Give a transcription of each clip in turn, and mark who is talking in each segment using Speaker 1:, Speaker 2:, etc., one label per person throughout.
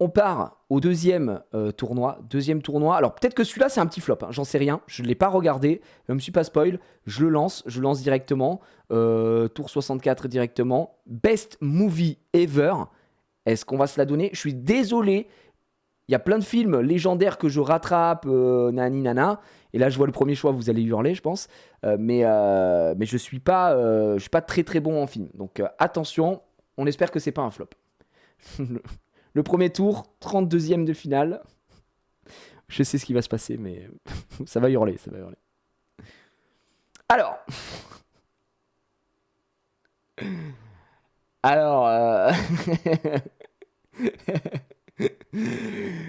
Speaker 1: On part au deuxième tournoi. Deuxième tournoi. Alors peut-être que celui-là c'est un petit flop, hein, j'en sais rien. Je ne l'ai pas regardé. Je ne me suis pas spoil. Je lance directement. Tour 64 directement. Best movie ever. Est-ce qu'on va se la donner? Je suis désolé. Il y a plein de films légendaires que je rattrape, nani nana. Et là, je vois le premier choix, vous allez hurler, je pense. Mais je suis pas très très bon en film. Donc attention, on espère que c'est pas un flop. Le premier tour, 32e de finale. Je sais ce qui va se passer, mais ça va hurler, ça va hurler. Alors,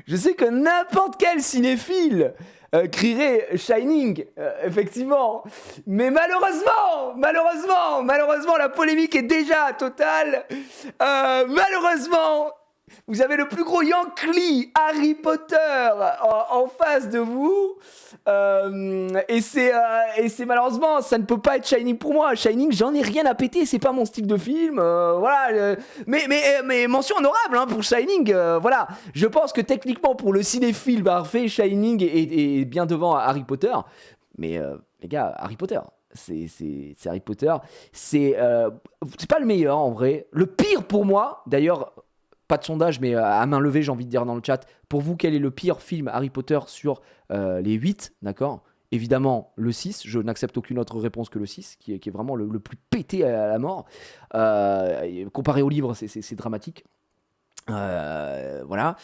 Speaker 1: je sais que n'importe quel cinéphile crierait Shining, effectivement. Mais malheureusement, la polémique est déjà totale. Malheureusement, vous avez le plus gros Yankee Harry Potter en face de vous. Et c'est malheureusement, ça ne peut pas être Shining pour moi. Shining, j'en ai rien à péter, c'est pas mon style de film. Voilà. Mais mention honorable hein, pour Shining. Voilà. Je pense que techniquement, pour le cinéphile parfait, Shining est bien devant Harry Potter. Mais les gars, Harry Potter. C'est Harry Potter. C'est pas le meilleur en vrai. Le pire pour moi, d'ailleurs. Pas de sondage, mais à main levée, j'ai envie de dire dans le chat. Pour vous, quel est le pire film Harry Potter sur les 8, d'accord? Évidemment, le 6. Je n'accepte aucune autre réponse que le 6, qui est vraiment le plus pété à la mort. Comparé au livre, c'est dramatique. Voilà.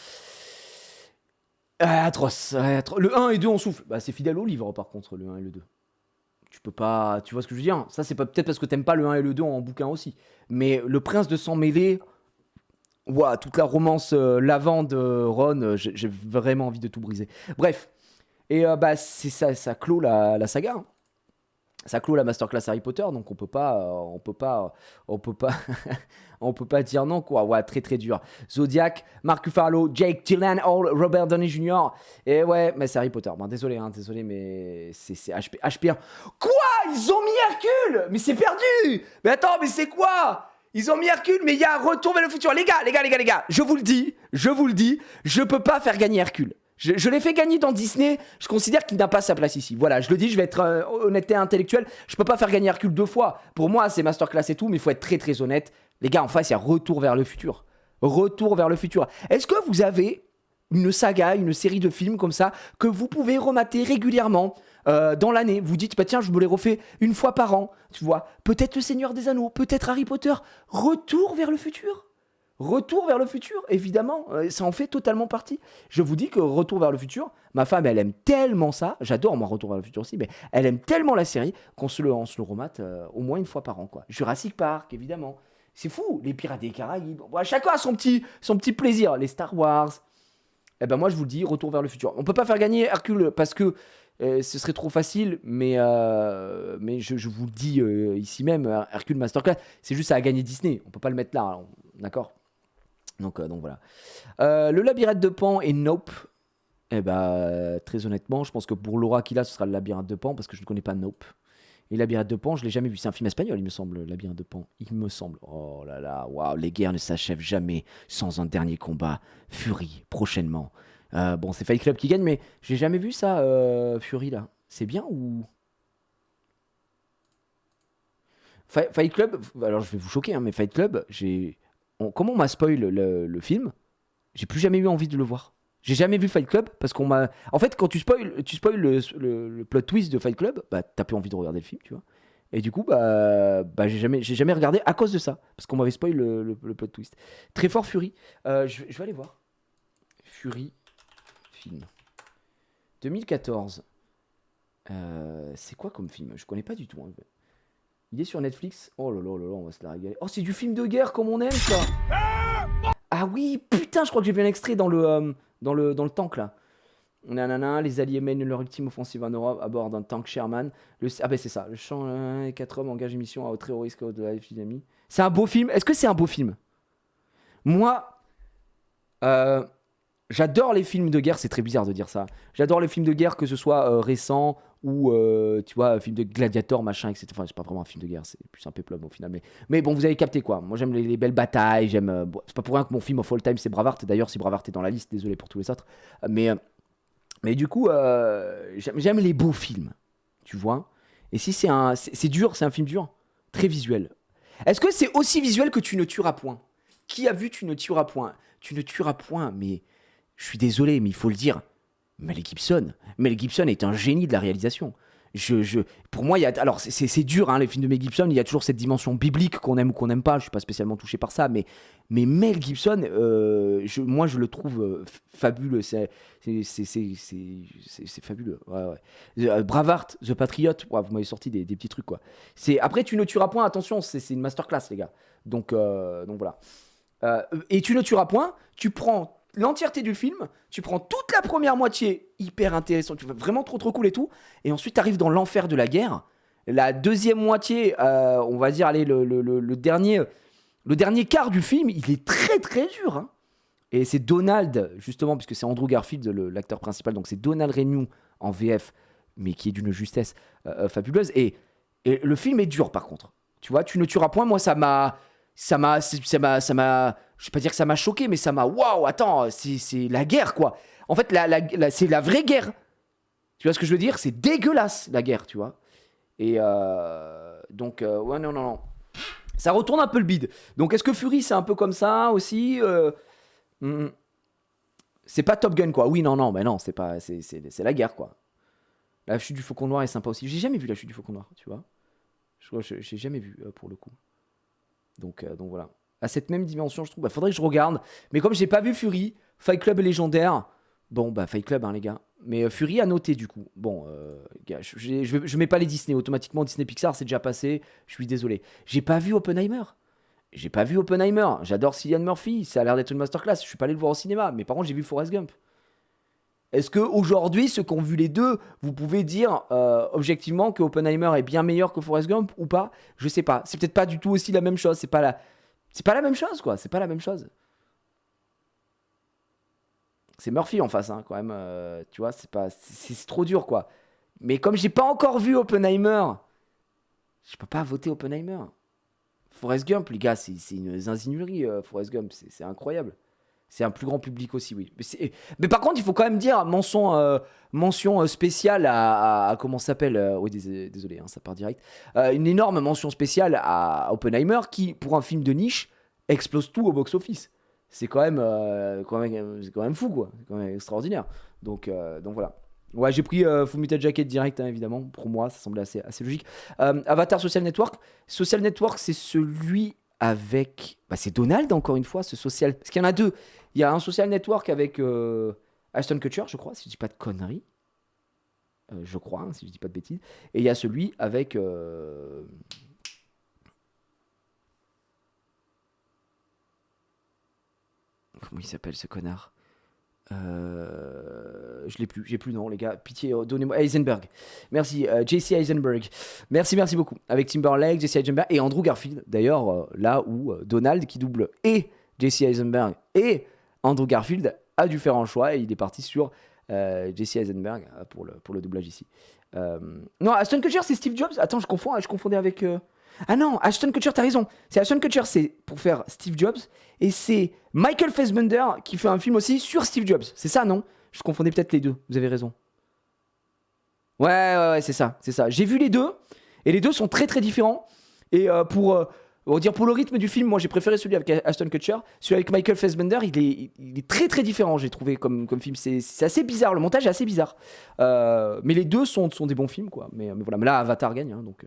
Speaker 1: Atroce. Le 1 et 2, on souffle. Bah, c'est fidèle au livre, par contre, le 1 et le 2. Tu peux pas... Tu vois ce que je veux dire? Ça, c'est peut-être parce que t'aimes pas le 1 et le 2 en bouquin aussi. Mais le prince de sang mêlé... Ouah, toute la romance lavande Ron, j'ai vraiment envie de tout briser. Bref, et c'est ça clôt la saga. Hein. Ça clôt la masterclass Harry Potter, donc on peut pas, on peut pas dire non quoi. Ouais, très très dur. Zodiac, Mark Ruffalo, Jake Gyllenhaal, Robert Downey Jr. Et ouais, mais c'est Harry Potter. Bon, désolé, mais c'est HP1. Quoi? Ils ont mis Hercule? Mais c'est perdu. Mais attends, mais c'est quoi? Ils ont mis Hercule, mais il y a Retour vers le futur. Les gars, je vous le dis, je peux pas faire gagner Hercule. Je l'ai fait gagner dans Disney, je considère qu'il n'a pas sa place ici. Voilà, je le dis, je vais être honnêteté intellectuelle. Je peux pas faire gagner Hercule 2 fois. Pour moi, c'est masterclass et tout, mais il faut être très très honnête. Les gars, en face, il y a Retour vers le futur. Retour vers le futur. Est-ce que vous avez une saga, une série de films comme ça, que vous pouvez remater régulièrement dans l'année? Vous dites, bah tiens, je me les refais une fois par an, tu vois. Peut-être Le Seigneur des Anneaux, peut-être Harry Potter. Retour vers le futur. Retour vers le futur, évidemment, ça en fait totalement partie. Je vous dis que Retour vers le futur, ma femme, elle aime tellement ça, j'adore moi Retour vers le futur aussi, mais elle aime tellement la série qu'on se le remate au moins une fois par an, quoi. Jurassic Park, évidemment. C'est fou, les Pirates des Caraïbes. Bon, chacun a son petit plaisir. Les Star Wars. Eh ben moi, je vous le dis, Retour vers le futur. On peut pas faire gagner Hercule parce que ce serait trop facile, mais je vous le dis ici même, Hercule Masterclass, c'est juste à gagner Disney. On peut pas le mettre là, alors, d'accord? Donc voilà. Le labyrinthe de Pan et Nope. Eh ben, très honnêtement, je pense que pour Laura qui l'a, ce sera le labyrinthe de Pan parce que je ne connais pas Nope. Et Labyrinthe de Pan, je l'ai jamais vu. C'est un film espagnol, il me semble, Labyrinthe de Pan. Il me semble. Oh là là, waouh, les guerres ne s'achèvent jamais sans un dernier combat. Fury, prochainement. Bon, c'est Fight Club qui gagne, mais j'ai jamais vu ça, Fury là. C'est bien ou. Fight Club, alors je vais vous choquer, hein, mais Fight Club, comment on m'a spoil le film, j'ai plus jamais eu envie de le voir. J'ai jamais vu Fight Club parce qu'on m'a. En fait, quand tu spoil le plot twist de Fight Club, bah t'as plus envie de regarder le film, tu vois. Et du coup, j'ai jamais regardé à cause de ça, parce qu'on m'avait spoil le plot twist. Très fort Fury. Je vais aller voir. Fury film 2014. C'est quoi comme film? Je connais pas du tout. Hein. Il est sur Netflix. Oh là là là là, on va se la régaler. Oh, c'est du film de guerre comme on aime ça. Ah oui, putain, je crois que j'ai vu un extrait dans le tank là. Nanana, les alliés mènent leur ultime offensive en Europe à bord d'un tank Sherman. Ah ben c'est ça, le champ et 4 hommes engagent une mission à très haut risque de l'épidémie. C'est un beau film. Est-ce que c'est un beau film? Moi, J'adore les films de guerre, c'est très bizarre de dire ça. J'adore les films de guerre, que ce soit récents ou, tu vois, film de gladiator, machin, etc. Enfin, c'est pas vraiment un film de guerre, c'est plus un péplum au final. Mais bon, vous avez capté quoi. Moi, j'aime les belles batailles, j'aime. Bon, c'est pas pour rien que mon film of all time, c'est Braveheart. D'ailleurs, si Braveheart est dans la liste, désolé pour tous les autres. Mais, euh, mais du coup, j'aime les beaux films, tu vois. Et si c'est dur, c'est un film dur, très visuel. Est-ce que c'est aussi visuel que Tu ne tueras point? Qui a vu Tu ne tueras point? Tu ne tueras point, mais je suis désolé, mais il faut le dire. Mel Gibson. Mel Gibson est un génie de la réalisation. Pour moi, alors c'est dur, hein, les films de Mel Gibson, il y a toujours cette dimension biblique qu'on aime ou qu'on n'aime pas. Je suis pas spécialement touché par ça, mais Mel Gibson, moi je le trouve fabuleux. C'est fabuleux. Ouais, ouais. Braveheart, The Patriot, ouais, vous m'avez sorti des petits trucs quoi. Après, Tu ne tueras point. Attention, c'est une masterclass les gars. Donc voilà. Et Tu ne tueras point. Tu prends l'entièreté du film, tu prends toute la première moitié, hyper intéressant, tu vois, vraiment trop cool et tout, et ensuite tu arrives dans l'enfer de la guerre. La deuxième moitié, on va dire, allez, le dernier quart du film, il est très dur. Hein. Et c'est Donald, justement, puisque c'est Andrew Garfield, l'acteur principal, donc c'est Donald Renew en VF, mais qui est d'une justesse fabuleuse. Et le film est dur, par contre. Tu vois, Tu ne tueras point, moi, je vais pas dire que ça m'a choqué, mais ça m'a, waouh, attends, c'est la guerre, quoi. En fait, c'est la vraie guerre. Tu vois ce que je veux dire? C'est dégueulasse, la guerre, tu vois. Et ouais, non. Ça retourne un peu le bide. Donc, est-ce que Fury, c'est un peu comme ça aussi? Hmm, C'est pas Top Gun, quoi. Oui, non, mais non, c'est pas, c'est la guerre, quoi. La chute du Faucon Noir est sympa aussi. J'ai jamais vu la chute du Faucon Noir, tu vois. J'ai jamais vu, pour le coup. Donc voilà. À cette même dimension, je trouve, faudrait que je regarde. Mais comme j'ai pas vu Fury, Fight Club est légendaire. Bon, Fight Club, hein, les gars. Mais Fury à noter, du coup. Bon, gars, je mets pas les Disney. Automatiquement, Disney Pixar, c'est déjà passé. Je suis désolé. J'ai pas vu Oppenheimer. J'adore Cillian Murphy. Ça a l'air d'être une masterclass. Je suis pas allé le voir au cinéma. Mais par contre, j'ai vu Forrest Gump. Est-ce que aujourd'hui, ceux qui ont vu les deux, vous pouvez dire objectivement que Oppenheimer est bien meilleur que Forrest Gump ou pas? Je sais pas. C'est peut-être pas du tout aussi la même chose. C'est pas la même chose, quoi. C'est pas la même chose. C'est Murphy en face, hein, quand même. Tu vois, c'est trop dur, quoi. Mais comme j'ai pas encore vu Oppenheimer, je peux pas voter Oppenheimer. Forrest Gump, les gars, c'est une zinzinerie, Forrest Gump. C'est incroyable. C'est un plus grand public aussi, oui. Mais par contre, il faut quand même dire mention spéciale comment ça s'appelle oui, désolé, hein, ça part direct. Une énorme mention spéciale à Oppenheimer qui, pour un film de niche, explose tout au box-office. C'est quand même fou, quoi. C'est quand même extraordinaire. Donc voilà. Ouais, j'ai pris Fullmetal Jacket direct, hein, évidemment. Pour moi, ça semblait assez logique. Avatar Social Network. Social Network, c'est celui avec. C'est Donald, encore une fois, ce social. Parce qu'il y en a deux. Il y a un social network avec Ashton Kutcher, je crois, si je dis pas de conneries. Je crois, hein, si je dis pas de bêtises. Et il y a celui avec. Comment il s'appelle ce connard? Je l'ai plus, j'ai plus le nom, les gars. Pitié, donnez-moi. Heisenberg. Merci, JC Eisenberg. Merci beaucoup. Avec Timberlake, JC Eisenberg et Andrew Garfield. D'ailleurs, là où Donald, qui double et JC Eisenberg et Andrew Garfield, a dû faire un choix et il est parti sur JC Eisenberg pour le doublage ici. Non, Ashton Kutcher, c'est Steve Jobs. Attends, je confondais avec. Ah non, Ashton Kutcher, t'as raison. C'est Ashton Kutcher, c'est pour faire Steve Jobs. Et c'est Michael Fassbender qui fait un film aussi sur Steve Jobs. C'est ça, non? Je confondais peut-être les deux. Vous avez raison. Ouais, c'est ça. J'ai vu les deux. Et les deux sont très différents. Et on va dire pour le rythme du film, moi j'ai préféré celui avec Ashton Kutcher. Celui avec Michael Fassbender, il est très différent, j'ai trouvé comme film. C'est assez bizarre. Le montage est assez bizarre. Mais les deux sont des bons films, quoi. Mais voilà. Mais là, Avatar gagne. Hein, donc.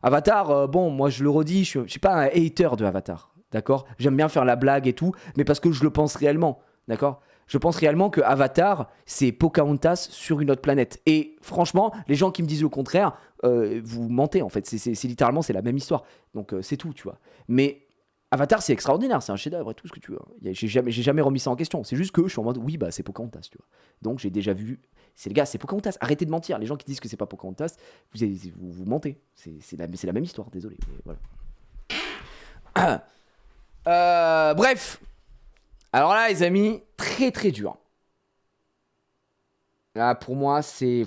Speaker 1: Avatar, bon, moi je le redis, je suis pas un hater de Avatar, d'accord? J'aime bien faire la blague et tout, mais parce que je le pense réellement, d'accord? Je pense réellement que Avatar, c'est Pocahontas sur une autre planète. Et franchement, les gens qui me disent le contraire, vous mentez en fait. C'est littéralement, c'est la même histoire. Donc c'est tout, tu vois. Mais Avatar, c'est extraordinaire, c'est un chef-d'œuvre et tout ce que tu veux. J'ai jamais remis ça en question. C'est juste que je suis en mode, oui, c'est Pocahontas, tu vois. Donc j'ai déjà vu. Les gars, c'est Pocahontas. Arrêtez de mentir. Les gens qui disent que c'est pas Pocahontas, vous mentez. C'est la même histoire, désolé. Mais voilà. Bref. Alors là, les amis, très très dur. Là, pour moi, c'est...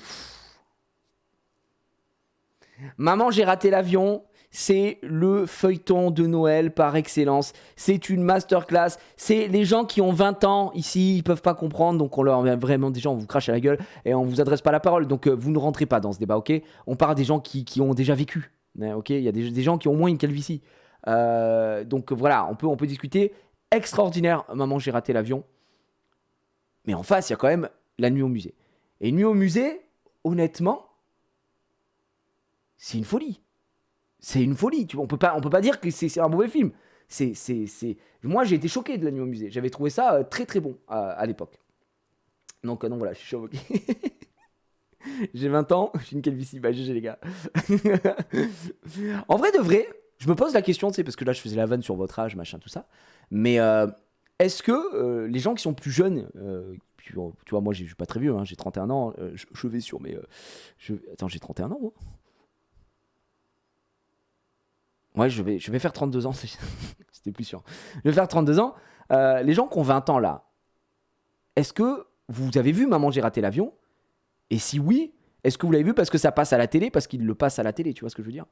Speaker 1: Maman, j'ai raté l'avion. C'est le feuilleton de Noël par excellence. C'est une masterclass. C'est les gens qui ont 20 ans ici, ils peuvent pas comprendre. Donc on leur vraiment des gens, on vous crache à la gueule et on vous adresse pas la parole. Donc vous ne rentrez pas dans ce débat, ok? On parle des gens qui ont déjà vécu, ok? Il y a des gens qui ont au moins une calvitie. Donc voilà, on peut discuter. Extraordinaire, maman, j'ai raté l'avion. Mais en face, il y a quand même la nuit au musée. Et nuit au musée, honnêtement, c'est une folie. C'est une folie. On peut pas dire que c'est un mauvais film. Moi, j'ai été choqué de la nuit au musée. J'avais trouvé ça très très bon à l'époque. Donc voilà, je suis choqué. J'ai 20 ans, j'ai une calvitie. Bah, GG les gars. En vrai de vrai, je me pose la question, tu sais, parce que là, je faisais la vanne sur votre âge, machin, tout ça. Mais est-ce que les gens qui sont plus jeunes, tu vois, moi, je suis pas très vieux, hein, j'ai 31 ans, je vais sur mes... Attends, j'ai 31 ans, moi. Ouais, je vais faire 32 ans, c'était plus sûr. Je vais faire 32 ans. Les gens qui ont 20 ans là, est-ce que vous avez vu Maman, j'ai raté l'avion? Et si oui, est-ce que vous l'avez vu parce que ça passe à la télé? Parce qu'il le passe à la télé, tu vois ce que je veux dire?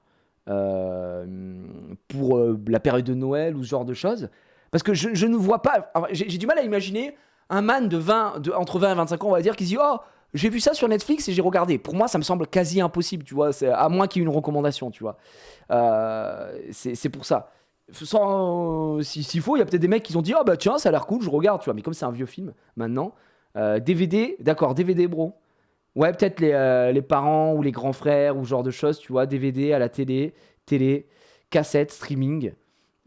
Speaker 1: Pour la période de Noël ou ce genre de choses. Parce que je ne vois pas... J'ai du mal à imaginer un man entre 20 et 25 ans, on va dire, qui se dit « Oh, j'ai vu ça sur Netflix et j'ai regardé. » Pour moi, ça me semble quasi impossible, tu vois, à moins qu'il y ait une recommandation, tu vois. C'est pour ça. S'il faut, il y a peut-être des mecs qui ont dit « Oh bah tiens, ça a l'air cool, je regarde, tu vois. » Mais comme c'est un vieux film, maintenant, DVD, d'accord, DVD, bro. Ouais, peut-être les parents ou les grands frères ou ce genre de choses, tu vois, DVD à la télé, cassette, streaming.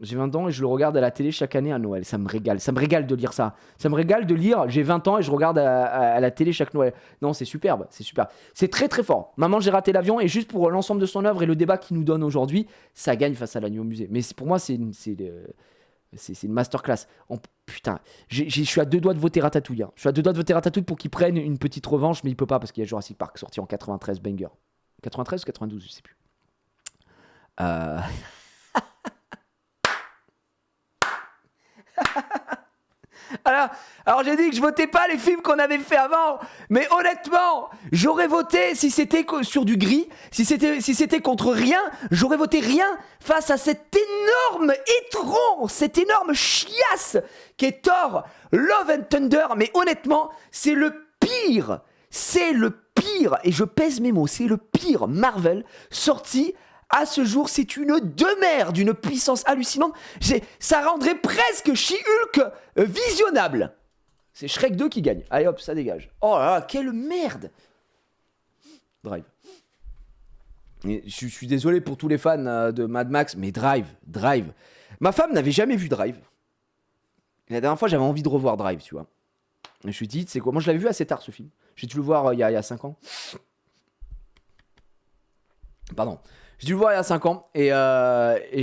Speaker 1: J'ai 20 ans et je le regarde à la télé chaque année à Noël. Ça me régale. Ça me régale de lire ça. Ça me régale de lire, j'ai 20 ans et je regarde à la télé chaque Noël. Non, c'est superbe, c'est super. C'est très très fort. Maman, j'ai raté l'avion et juste pour l'ensemble de son œuvre et le débat qu'il nous donne aujourd'hui, ça gagne face à la nuit au musée. Mais pour moi, c'est une masterclass. Putain, je suis à deux doigts de voter Ratatouille. Hein. Je suis à deux doigts de voter Ratatouille pour qu'il prenne une petite revanche, mais il peut pas parce qu'il y a Jurassic Park sorti en 93, banger. 93 ou 92, je sais plus. Euh... Alors j'ai dit que je votais pas les films qu'on avait fait avant, mais honnêtement, j'aurais voté si c'était sur du gris, si c'était contre rien, j'aurais voté rien face à cet énorme étron, cette énorme chiasse qui est Thor, Love and Thunder. Mais honnêtement, c'est le pire, et je pèse mes mots, c'est le pire Marvel sorti à ce jour. C'est une demeure d'une puissance hallucinante. Ça rendrait presque She-Hulk visionnable. C'est Shrek 2 qui gagne. Allez hop, ça dégage. Oh là là, quelle merde. Drive. Je suis désolé pour tous les fans de Mad Max, mais Drive. Ma femme n'avait jamais vu Drive. La dernière fois, j'avais envie de revoir Drive, tu vois. Et je me suis dit, c'est quoi? Moi, je l'avais vu assez tard, ce film. J'ai dû le voir il y a 5 ans. Pardon. J'ai dû le voir il y a 5 ans et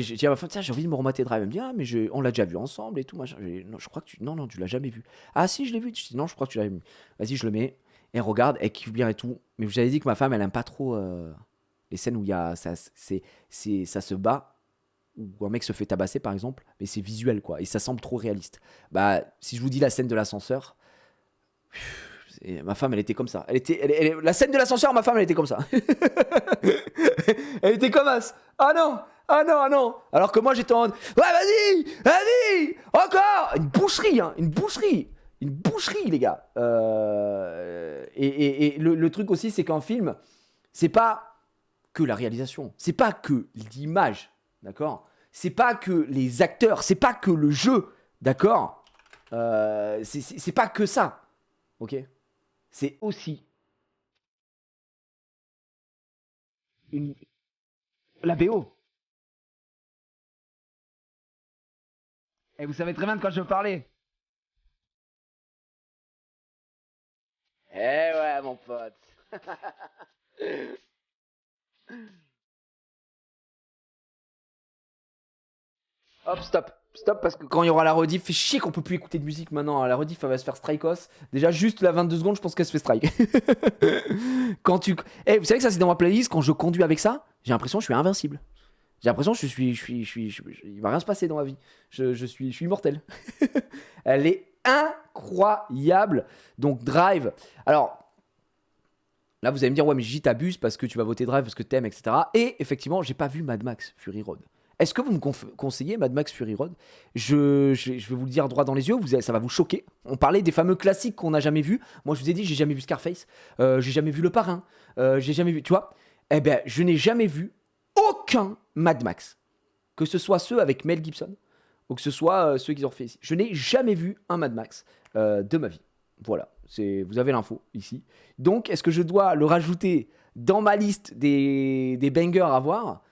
Speaker 1: j'ai dit à ma femme, tiens, j'ai envie de me remater Drive. Elle me dit, ah, mais on l'a déjà vu ensemble et tout. Machin. Non, je crois que non, tu l'as jamais vu. Ah, si, je l'ai vu. Je dis, non, je crois que tu l'as vu. Vas-y, je le mets. Elle regarde, elle kiffe bien et tout. Mais vous avez dit que ma femme, elle aime pas trop les scènes où il y a, ça se bat, où un mec se fait tabasser, par exemple. Mais c'est visuel, quoi. Et ça semble trop réaliste. Bah, si je vous dis la scène de l'ascenseur. Et ma femme, elle était comme ça. La scène de l'ascenseur, ma femme, elle était comme ça. Elle était comme as. Ah non, ah non, ah non. Alors que moi, j'étais en mode, ouais, vas-y, encore. Une boucherie, hein, une boucherie, les gars. Et le truc aussi, c'est qu'un film, c'est pas que la réalisation, c'est pas que l'image, d'accord. C'est pas que les acteurs, c'est pas que le jeu, d'accord. C'est pas que ça, ok. C'est aussi la BO. Et vous savez très bien de quoi je parlais. Eh ouais, mon pote. Hop, stop, parce que quand il y aura la rediff, fait chier qu'on peut plus écouter de musique maintenant. La rediff, elle va se faire strikeos. Déjà, juste la 22 secondes, je pense qu'elle se fait strike. Vous savez que ça, c'est dans ma playlist. Quand je conduis avec ça, j'ai l'impression que je suis invincible. J'ai l'impression que il va rien se passer dans ma vie. Je suis immortel. Elle est incroyable. Donc Drive. Alors, là, vous allez me dire, ouais, mais Gigi, t'abuses parce que tu vas voter Drive, parce que t'aimes, etc. Et effectivement, j'ai pas vu Mad Max Fury Road. Est-ce que vous me conseillez Mad Max Fury Road? Je vais vous le dire droit dans les yeux, ça va vous choquer. On parlait des fameux classiques qu'on n'a jamais vus. Moi, je vous ai dit, j'ai jamais vu Scarface, j'ai jamais vu Le Parrain, j'ai jamais vu, tu vois. Eh ben, je n'ai jamais vu aucun Mad Max. Que ce soit ceux avec Mel Gibson, ou que ce soit ceux qu'ils ont fait ici. Je n'ai jamais vu un Mad Max de ma vie. Voilà, vous avez l'info ici. Donc, est-ce que je dois le rajouter dans ma liste des bangers à voir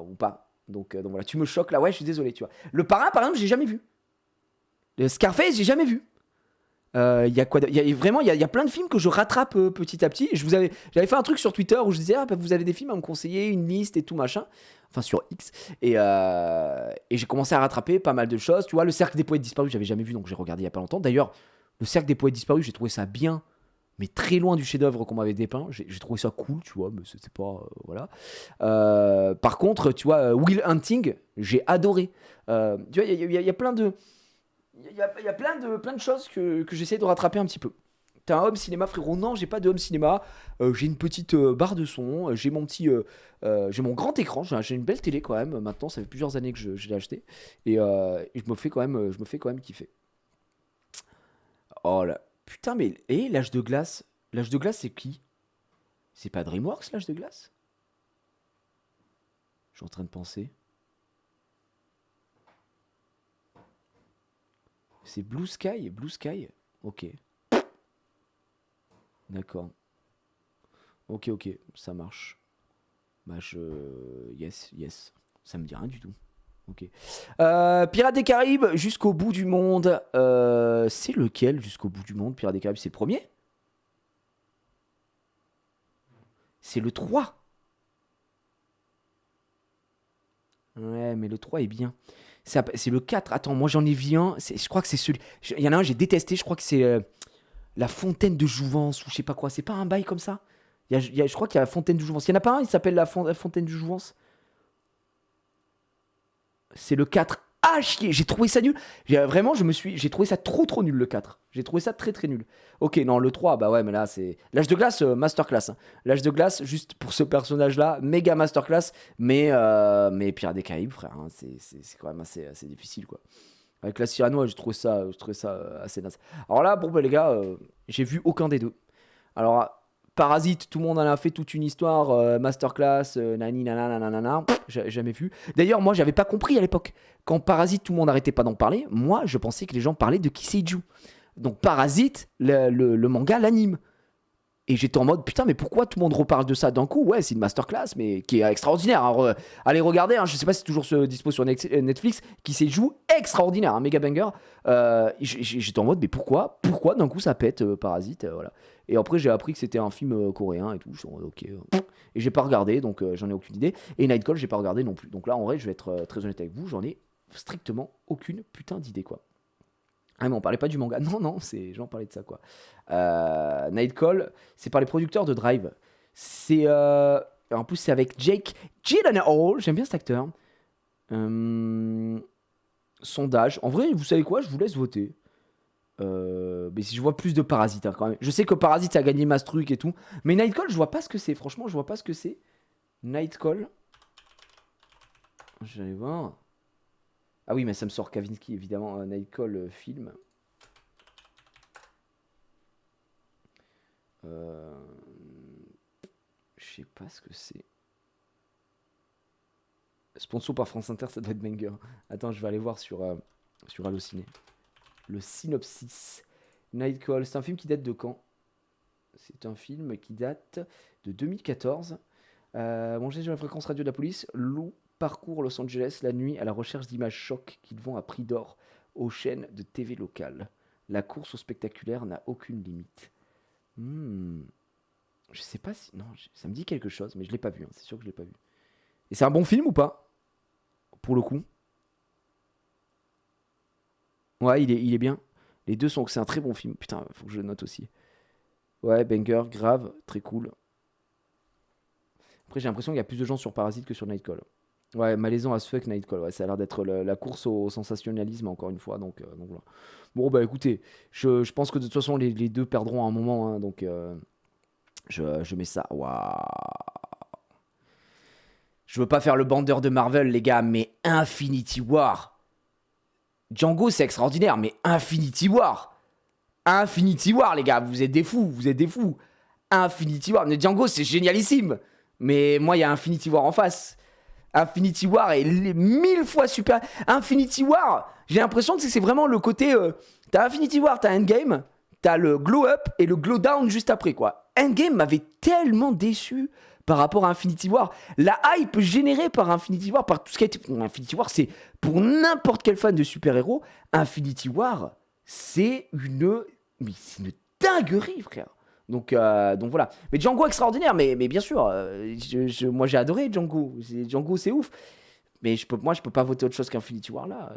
Speaker 1: ou pas? Donc voilà, tu me choques là. Ouais, je suis désolé, tu vois. Le Parrain, par exemple, j'ai jamais vu. Le Scarface, j'ai jamais vu. Il y a quoi? Vraiment, il y a plein de films que je rattrape petit à petit. J'avais fait un truc sur Twitter où je disais, bah, vous avez des films à me conseiller, une liste et tout machin. Enfin, sur X. Et j'ai commencé à rattraper pas mal de choses. Tu vois, Le Cercle des Poètes Disparus, j'avais jamais vu, donc j'ai regardé il y a pas longtemps. D'ailleurs, Le Cercle des Poètes Disparus, j'ai trouvé ça bien, mais très loin du chef-d'œuvre qu'on m'avait dépeint. J'ai trouvé ça cool, tu vois, mais c'était pas. Voilà. Par contre, tu vois, Will Hunting, j'ai adoré. Tu vois, il y a plein de. Il y a plein de choses que j'essaie de rattraper un petit peu. T'as un home cinéma, frérot? Non, j'ai pas de home cinéma. J'ai une petite barre de son. J'ai mon grand écran. J'ai une belle télé quand même. Maintenant, ça fait plusieurs années que je l'ai acheté. Et je me fais quand même kiffer. Oh là. Putain, mais. Et l'âge de glace? L'âge de glace, c'est qui? C'est pas DreamWorks, l'âge de glace? Je suis en train de penser. C'est Blue Sky? Blue Sky? Ok. D'accord. Ok, ça marche. Bah yes. Ça me dit rien du tout. Ok. Pirates des Caraïbes, jusqu'au bout du monde. C'est lequel jusqu'au bout du monde? Pirates des Caraïbes, c'est le premier? C'est le 3. Ouais, mais le 3 est bien. C'est le 4. Attends, moi j'en ai vu un. Je crois que c'est celui. Il y en a un, j'ai détesté. Je crois que c'est la fontaine de Jouvence ou je sais pas quoi. C'est pas un bail comme ça? Je crois qu'il y a la fontaine de Jouvence. Il y en a pas un, il s'appelle la fontaine de Jouvence. C'est le 4. Ah chier, j'ai trouvé ça nul. Vraiment, j'ai trouvé ça trop nul le 4. J'ai trouvé ça très nul. Ok, non, le 3, bah ouais, mais là c'est. L'âge de glace, masterclass. Hein. L'âge de glace, juste pour ce personnage-là, méga masterclass. Mais Pirates des Caraïbes, frère, hein, c'est quand même assez difficile quoi. Avec la Cyrano, j'ai trouvé ça assez naze. Alors là, bon, bah, les gars, j'ai vu aucun des deux. Alors, Parasite, tout le monde en a fait toute une histoire, masterclass, nani nanana nanana, j'ai jamais vu. D'ailleurs, moi, j'avais pas compris à l'époque. Quand Parasite, tout le monde arrêtait pas d'en parler. Moi, je pensais que les gens parlaient de Kiseiju. Donc, Parasite, le manga, l'anime. Et j'étais en mode, putain, mais pourquoi tout le monde reparle de ça d'un coup? Ouais, c'est une masterclass, mais qui est extraordinaire. Alors, allez regarder, hein, je sais pas si c'est toujours dispo sur Netflix, qui s'est joue extraordinaire, un méga banger. J'étais en mode, mais pourquoi d'un coup ça pète Parasite voilà. Et après, j'ai appris que c'était un film coréen et tout. Je suis en mode, ok. Et j'ai pas regardé, donc j'en ai aucune idée. Et Nightcall, j'ai pas regardé non plus. Donc là, en vrai, je vais être très honnête avec vous, j'en ai strictement aucune putain d'idée, quoi. Ah mais on parlait pas du manga. Non, j'en parlais de ça quoi. Nightcall, c'est par les producteurs de Drive. En plus c'est avec Jake Gyllenhaal. J'aime bien cet acteur. Sondage. En vrai, vous savez quoi? Je vous laisse voter. Mais si je vois plus de Parasite hein, quand même. Je sais que Parasite ça a gagné Mass Truc et tout. Mais Nightcall, je vois pas ce que c'est. Franchement, je vois pas ce que c'est. Nightcall. Je vais aller voir. Ah oui, mais ça me sort Kavinsky évidemment. Nightcall film. Je sais pas ce que c'est. Sponsor par France Inter, ça doit être banger. Attends, je vais aller voir sur Allociné. Le synopsis. Nightcall, c'est un film qui date de quand? C'est un film qui date de 2014. Mangé sur la fréquence radio de la police, Lou parcourt Los Angeles la nuit à la recherche d'images chocs qu'il vend à prix d'or aux chaînes de TV locales. La course au spectaculaire n'a aucune limite. Je sais pas si. Non, ça me dit quelque chose, mais je l'ai pas vu. Hein, c'est sûr que je l'ai pas vu. Et c'est un bon film ou pas? Pour le coup. Ouais, il est bien. Les deux sont. C'est un très bon film. Putain, faut que je le note aussi. Ouais, banger, grave, très cool. Après, j'ai l'impression qu'il y a plus de gens sur Parasite que sur Nightcall. Ouais, malaisant as fuck Nightcall. Ouais, ça a l'air d'être la course au sensationnalisme, encore une fois. Donc voilà. Bon, bah écoutez, je pense que de toute façon, les deux perdront à un moment. Hein, donc je mets ça. Waouh. Je veux pas faire le bandeur de Marvel, les gars, mais Infinity War. Django, c'est extraordinaire, mais Infinity War. Infinity War, les gars, vous êtes des fous, vous êtes des fous. Infinity War. Mais Django, c'est génialissime. Mais moi, il y a Infinity War en face. Infinity War est 1000 fois super. Infinity War, j'ai l'impression que c'est vraiment le côté. T'as Infinity War, t'as Endgame, t'as le glow up et le glow down juste après, quoi. Endgame m'avait tellement déçu par rapport à Infinity War. La hype générée par Infinity War, par tout ce qui a été. Infinity War, c'est pour n'importe quel fan de super-héros. Infinity War, c'est une. Mais c'est une dinguerie, frère. Donc voilà. Mais Django extraordinaire, mais bien sûr, moi j'ai adoré Django. Django, c'est ouf. Mais moi je peux pas voter autre chose qu'Infinity War là.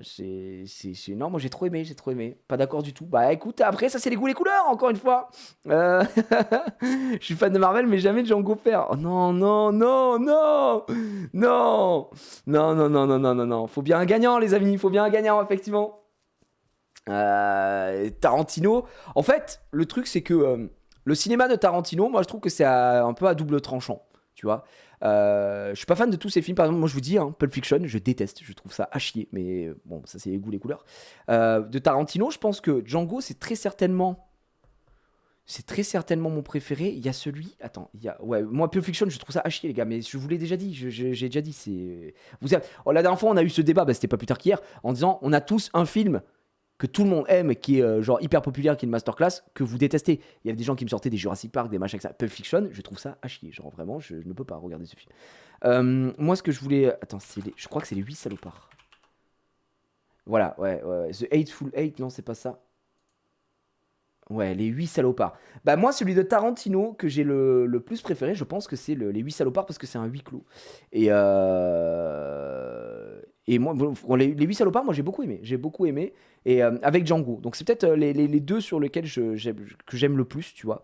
Speaker 1: Non, moi j'ai trop aimé, j'ai trop aimé. Pas d'accord du tout. Bah écoute, après ça c'est les goûts, les couleurs, encore une fois. Euh, je suis fan de Marvel, mais jamais de Django père. Oh non, non, non, non, non, non, non, non, non, non, non, non. Faut bien un gagnant, les amis, faut bien un gagnant, effectivement. Tarantino. En fait, le truc c'est que le cinéma de Tarantino, moi je trouve que c'est un peu à double tranchant, tu vois. Je suis pas fan de tous ces films, par exemple, moi je vous dis, hein, Pulp Fiction, je déteste, je trouve ça à chier, mais bon, ça c'est les goûts, les couleurs. De Tarantino, je pense que Django, c'est très certainement mon préféré. Il y a celui. Attends, ouais, moi, Pulp Fiction, je trouve ça à chier, les gars. Mais je vous l'ai déjà dit. J'ai déjà dit. La dernière fois, on a eu ce débat. Bah, c'était pas plus tard qu'hier. En disant, on a tous un film que tout le monde aime, qui est genre hyper populaire, qui est une masterclass, que vous détestez. Il y avait des gens qui me sortaient des Jurassic Park, des machins, etc. Pulp Fiction, je trouve ça à chier. Genre vraiment, je ne peux pas regarder ce film. Moi, ce que je voulais. Attends, je crois que c'est les 8 salopards. Voilà, ouais. The Eightful Eight, non, c'est pas ça. Ouais, les 8 salopards. Bah moi, celui de Tarantino que j'ai le plus préféré, je pense que c'est les 8 salopards parce que c'est un huis clos. Et, et moi, bon, les 8 salopards, moi j'ai beaucoup aimé. J'ai beaucoup aimé. Et avec Django. Donc c'est peut-être les deux sur lesquels que j'aime le plus, tu vois.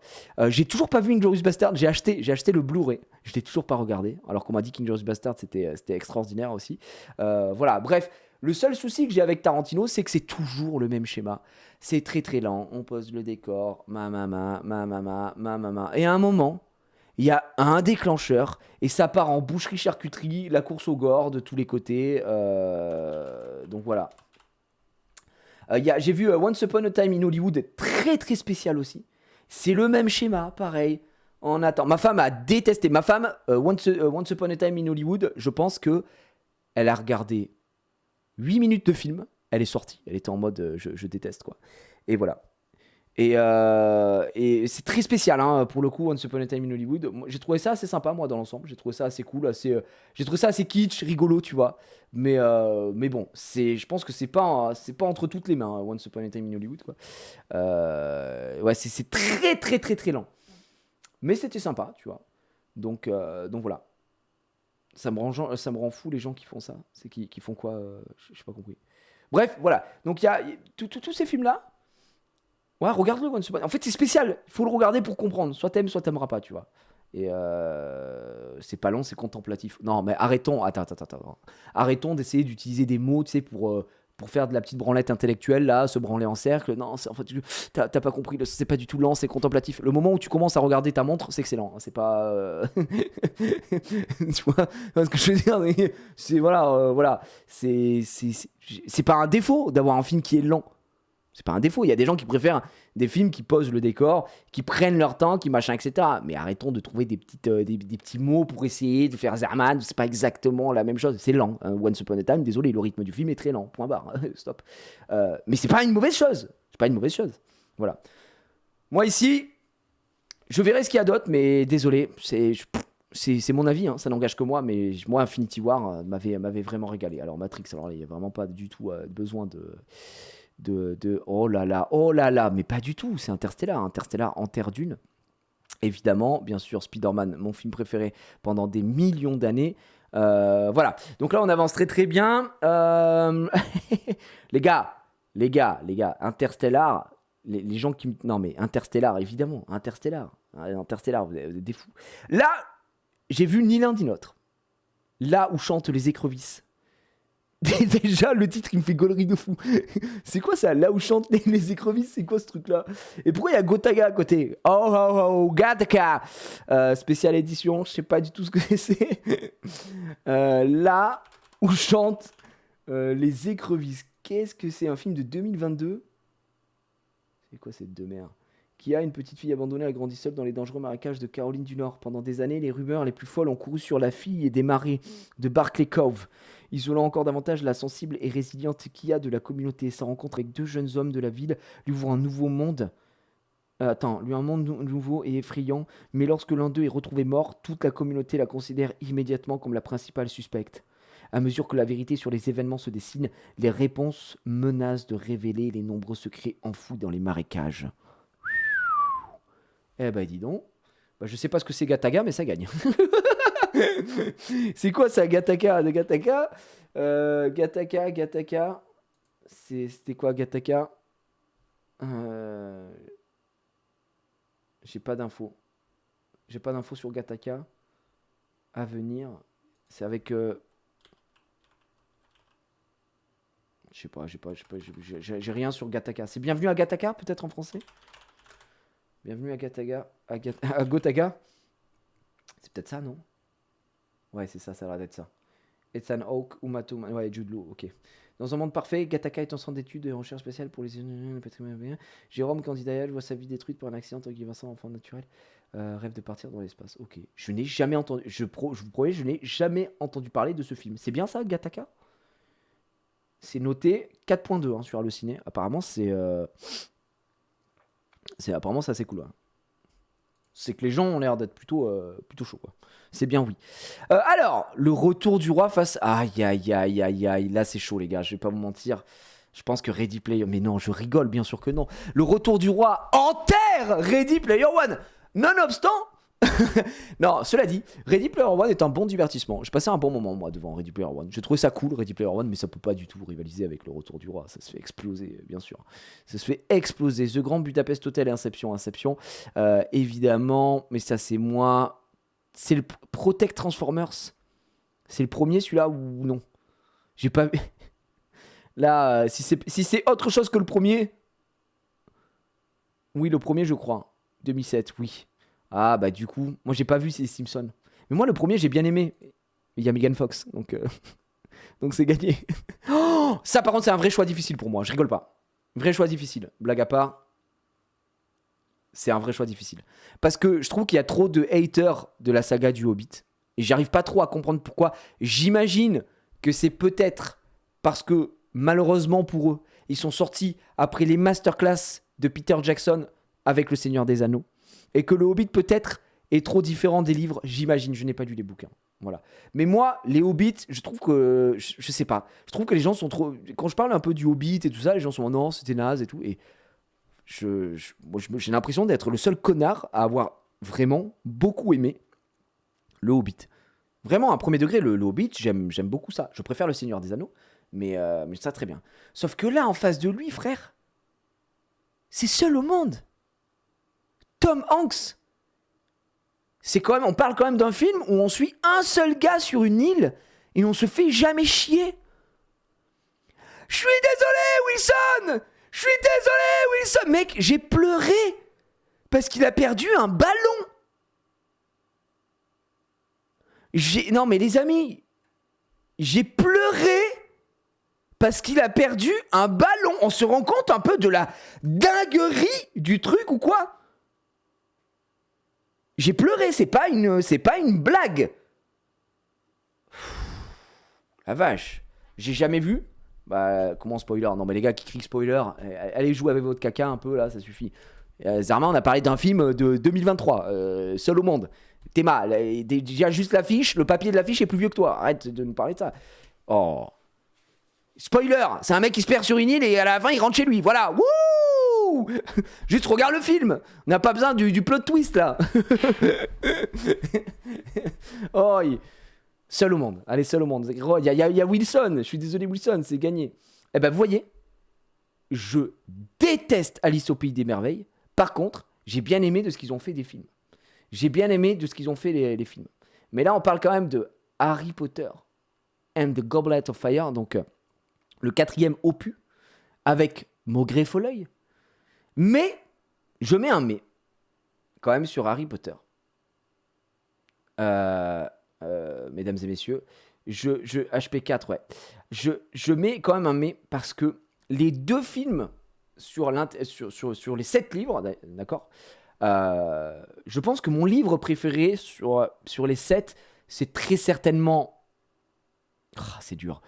Speaker 1: J'ai toujours pas vu Inglourious Bastard. J'ai acheté le Blu-ray. Je l'ai toujours pas regardé. Alors qu'on m'a dit qu'Inglourious Bastard c'était extraordinaire aussi. Voilà, bref. Le seul souci que j'ai avec Tarantino, c'est que c'est toujours le même schéma. C'est très très lent, on pose le décor, ma. Et à un moment, il y a un déclencheur et ça part en boucherie-charcuterie, la course au gore de tous les côtés. Donc voilà. J'ai vu Once Upon a Time in Hollywood, très très spécial aussi. C'est le même schéma, pareil. On attend. Ma femme a détesté. Ma femme, Once Upon a Time in Hollywood, je pense que elle a regardé 8 minutes de film, elle est sortie. Elle était en mode je déteste, quoi. Et voilà. Et c'est très spécial, hein, pour le coup, Once Upon a Time in Hollywood. Moi, j'ai trouvé ça assez sympa, moi, dans l'ensemble. J'ai trouvé ça assez cool, j'ai trouvé ça assez kitsch, rigolo, tu vois. Mais bon, je pense que c'est pas entre toutes les mains, hein, Once Upon a Time in Hollywood, quoi. Ouais, c'est très, très, très, très lent. Mais c'était sympa, tu vois. Donc voilà. Ça me rend fou les gens qui font ça. C'est qui font quoi j'ai pas compris. Bref, voilà. Donc il y a tous ces films-là. Ouais, regarde-le, Once Upon. En fait, c'est spécial. Il faut le regarder pour comprendre. Soit t'aimes, soit t'aimeras pas, tu vois. Et c'est pas long, c'est contemplatif. Non, mais arrêtons. Attends. Arrêtons d'essayer d'utiliser des mots, tu sais, pour faire de la petite branlette intellectuelle, là, se branler en cercle. Non, en fait, t'as pas compris. C'est pas du tout lent, c'est contemplatif. Le moment où tu commences à regarder ta montre, c'est excellent. C'est pas. Tu vois ce que je veux dire? C'est voilà. C'est pas un défaut d'avoir un film qui est lent. C'est pas un défaut. Il y a des gens qui préfèrent des films qui posent le décor, qui prennent leur temps, qui machin, etc. Mais arrêtons de trouver des petits mots pour essayer de faire Zerman. C'est pas exactement la même chose. C'est lent. Hein. Once Upon a Time, désolé, le rythme du film est très lent. Point barre. Stop. Mais c'est pas une mauvaise chose. C'est pas une mauvaise chose. Voilà. Moi ici, je verrai ce qu'il y a d'autre, mais désolé. C'est mon avis, hein, ça n'engage que moi, mais moi, Infinity War m'avait vraiment régalé. Alors, Matrix, alors il n'y a vraiment pas du tout besoin oh là là, mais pas du tout, c'est Interstellar en terre d'une. Évidemment, bien sûr, Spider-Man, mon film préféré pendant des millions d'années. Voilà, donc là on avance très très bien. les gars, Interstellar, les gens qui... Non mais Interstellar, évidemment, Interstellar, vous êtes des fous. Là, j'ai vu ni l'un ni l'autre. Là où chantent les écrevisses. Déjà, le titre, il me fait gaulerie de fou. C'est quoi ça? Là où chantent les écrevisses, c'est quoi ce truc-là? Et pourquoi il y a Gotaga à côté? Oh, oh, oh, Gataka spéciale édition, je sais pas du tout ce que c'est. Là où chantent les écrevisses. Qu'est-ce que c'est? Un film de 2022? C'est quoi cette de merde? Qui a une petite fille abandonnée, a grandi seule dans les dangereux marécages de Caroline du Nord. Pendant des années, les rumeurs les plus folles ont couru sur la fille et des marais de Barclay Cove, isolant encore davantage la sensible et résiliente Kia de la communauté. Sa rencontre avec deux jeunes hommes de la ville lui ouvre un nouveau monde. Lui un monde nouveau et effrayant, mais lorsque l'un d'eux est retrouvé mort, toute la communauté la considère immédiatement comme la principale suspecte. À mesure que la vérité sur les événements se dessine, les réponses menacent de révéler les nombreux secrets enfouis dans les marécages. Eh ben dis donc, je sais pas ce que c'est Gataga, mais ça gagne. C'est quoi ça, Gataka? Gataka. C'était quoi Gataka? J'ai pas d'infos. J'ai pas d'infos sur Gataka. À venir. C'est avec... Je sais pas, j'ai rien sur Gataka. C'est Bienvenue à Gataka, peut-être en français? Bienvenue à Gataga. À Gotaga. C'est peut-être ça, non? Ouais, c'est ça, ça a l'air d'être ça. Ethan Hawke, Umato, ouais, Jude Law, ok. Dans un monde parfait, Gataka est en centre d'études et de recherche spéciale pour les patrimoine. Jérôme, candidat idéal, voit sa vie détruite par un accident avec Vincent, enfant naturel. Rêve de partir dans l'espace. Ok. Je n'ai jamais entendu. Je vous promets, je n'ai jamais entendu parler de ce film. C'est bien ça, Gataka? C'est noté 4.2 hein, sur Allociné. Apparemment, apparemment, c'est assez cool. Hein. C'est que les gens ont l'air d'être plutôt chauds. Quoi. C'est bien, oui. Alors, le retour du roi face... Aïe, aïe, aïe, aïe, aïe. Là, c'est chaud, les gars. Je vais pas vous mentir. Je pense que Ready Player... Mais non, je rigole, bien sûr que non. Le retour du roi enterre Ready Player One. Nonobstant... non, cela dit, Ready Player One est un bon divertissement. J'ai passé un bon moment, moi, devant Ready Player One. J'ai trouvé ça cool, Ready Player One, mais ça peut pas du tout rivaliser avec le retour du roi. Ça se fait exploser, bien sûr. Ça se fait exploser. The Grand Budapest Hotel et Inception. Évidemment, mais ça, c'est moi. C'est le Protect Transformers. C'est le premier, celui-là, ou non? J'ai pas vu. Là, si c'est autre chose que le premier. Oui, le premier, je crois. 2007, oui. Ah bah du coup, moi j'ai pas vu ces Simpsons. Mais moi le premier j'ai bien aimé. Il y a Megan Fox, donc c'est gagné. Oh, ça par contre c'est un vrai choix difficile pour moi, je rigole pas. Vrai choix difficile, blague à part. C'est un vrai choix difficile. Parce que je trouve qu'il y a trop de haters de la saga du Hobbit. Et j'arrive pas trop à comprendre pourquoi. J'imagine que c'est peut-être parce que malheureusement pour eux, ils sont sortis après les masterclass de Peter Jackson avec Le Seigneur des Anneaux. Et que le Hobbit peut-être est trop différent des livres, j'imagine, je n'ai pas lu les bouquins. Voilà. Mais moi, les Hobbits, je trouve que... Je sais pas. Je trouve que les gens sont trop... Quand je parle un peu du Hobbit et tout ça, les gens sont non, c'était naze et tout. Et j'ai l'impression d'être le seul connard à avoir vraiment beaucoup aimé le Hobbit. Vraiment, à premier degré, le Hobbit, j'aime beaucoup ça. Je préfère Le Seigneur des Anneaux, mais ça très bien. Sauf que là, en face de lui, frère, c'est seul au monde. Tom Hanks. On parle quand même d'un film où on suit un seul gars sur une île et on se fait jamais chier. Je suis désolé, Wilson. Mec, j'ai pleuré parce qu'il a perdu un ballon. Non mais les amis, j'ai pleuré parce qu'il a perdu un ballon. On se rend compte un peu de la dinguerie du truc ou quoi? J'ai pleuré, c'est pas une blague. La vache. J'ai jamais vu. Bah, comment spoiler? Non, mais les gars qui crient spoiler, allez jouer avec votre caca un peu là, ça suffit. Zarma, on a parlé d'un film de 2023, seul au monde. Théma, déjà juste l'affiche, le papier de l'affiche est plus vieux que toi. Arrête de nous parler de ça. Oh. Spoiler, c'est un mec qui se perd sur une île et à la fin il rentre chez lui. Voilà. Wouh! Juste regarde le film. On n'a pas besoin du plot twist là. Oh, seul au monde. Allez, seul au monde. Il y a Wilson. Je suis désolé, Wilson, c'est gagné. Eh ben, vous voyez, je déteste Alice au Pays des Merveilles. Par contre, j'ai bien aimé de ce qu'ils ont fait des films. J'ai bien aimé de ce qu'ils ont fait les films. Mais là, on parle quand même de Harry Potter and the Goblet of Fire, donc le 4e opus, avec Maugrey Folleuil. Mais, je mets un mais, quand même, sur Harry Potter. Mesdames et messieurs, HP4, ouais. Je mets quand même un mais, parce que les 2 films sur les 7 livres, d'accord, je pense que mon livre préféré sur les 7, c'est très certainement... c'est dur.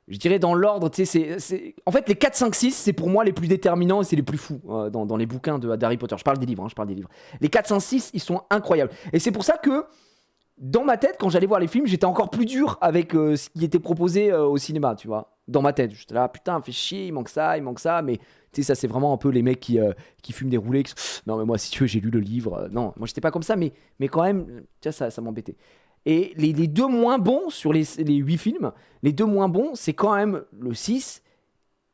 Speaker 1: Je dirais dans l'ordre, tu sais, en fait, les 4, 5, 6, c'est pour moi les plus déterminants et c'est les plus fous dans les bouquins d'Harry Potter. Je parle des livres, Les 4, 5, 6, ils sont incroyables. Et c'est pour ça que, dans ma tête, quand j'allais voir les films, j'étais encore plus dur avec ce qui était proposé au cinéma, tu vois. Dans ma tête, j'étais là, putain, fait chier, il manque ça, mais... Tu sais, ça, c'est vraiment un peu les mecs qui fument des roulés. Non, mais moi, si tu veux, j'ai lu le livre. Non, moi, j'étais pas comme ça, mais quand même, tu vois, ça m'embêtait. Et les 2 moins bons sur les 8 films, les 2 moins bons, c'est quand même le 6.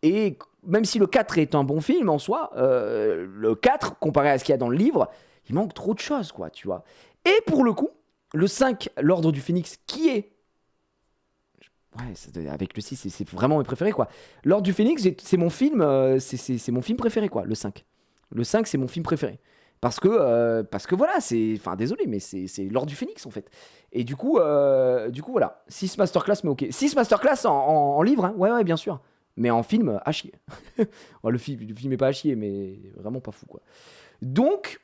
Speaker 1: Et même si le 4 est un bon film en soi, le 4, comparé à ce qu'il y a dans le livre, il manque trop de choses, quoi, tu vois. Et pour le coup, le 5, l'Ordre du Phénix, qui est... Ouais, avec le 6, c'est vraiment mes préférés, quoi. L'Ordre du Phénix, c'est mon film, c'est mon film préféré, quoi, le 5. Le 5, c'est mon film préféré. Parce que voilà, enfin, désolé, mais c'est l'Ordre du Phénix, en fait. Et du coup, voilà. 6 masterclass, mais ok. 6 masterclass en livre, hein. Ouais, bien sûr. Mais en film, à chier. Le film est pas à chier, mais vraiment pas fou, quoi. Donc...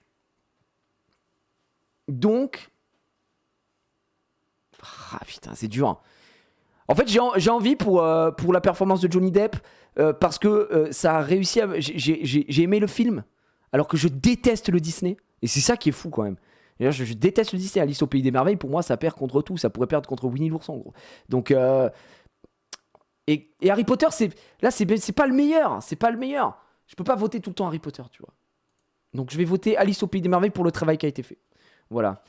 Speaker 1: Ah, putain, c'est dur, hein. En fait, j'ai envie pour la performance de Johnny Depp, parce que ça a réussi à... J'ai aimé le film, alors que je déteste le Disney. Et c'est ça qui est fou, quand même. Je déteste le Disney. Alice au Pays des Merveilles, pour moi, ça perd contre tout. Ça pourrait perdre contre Winnie l'ourson, en gros. Donc... Et Harry Potter, c'est pas le meilleur. C'est pas le meilleur. Je peux pas voter tout le temps Harry Potter, tu vois. Donc je vais voter Alice au Pays des Merveilles pour le travail qui a été fait. Voilà.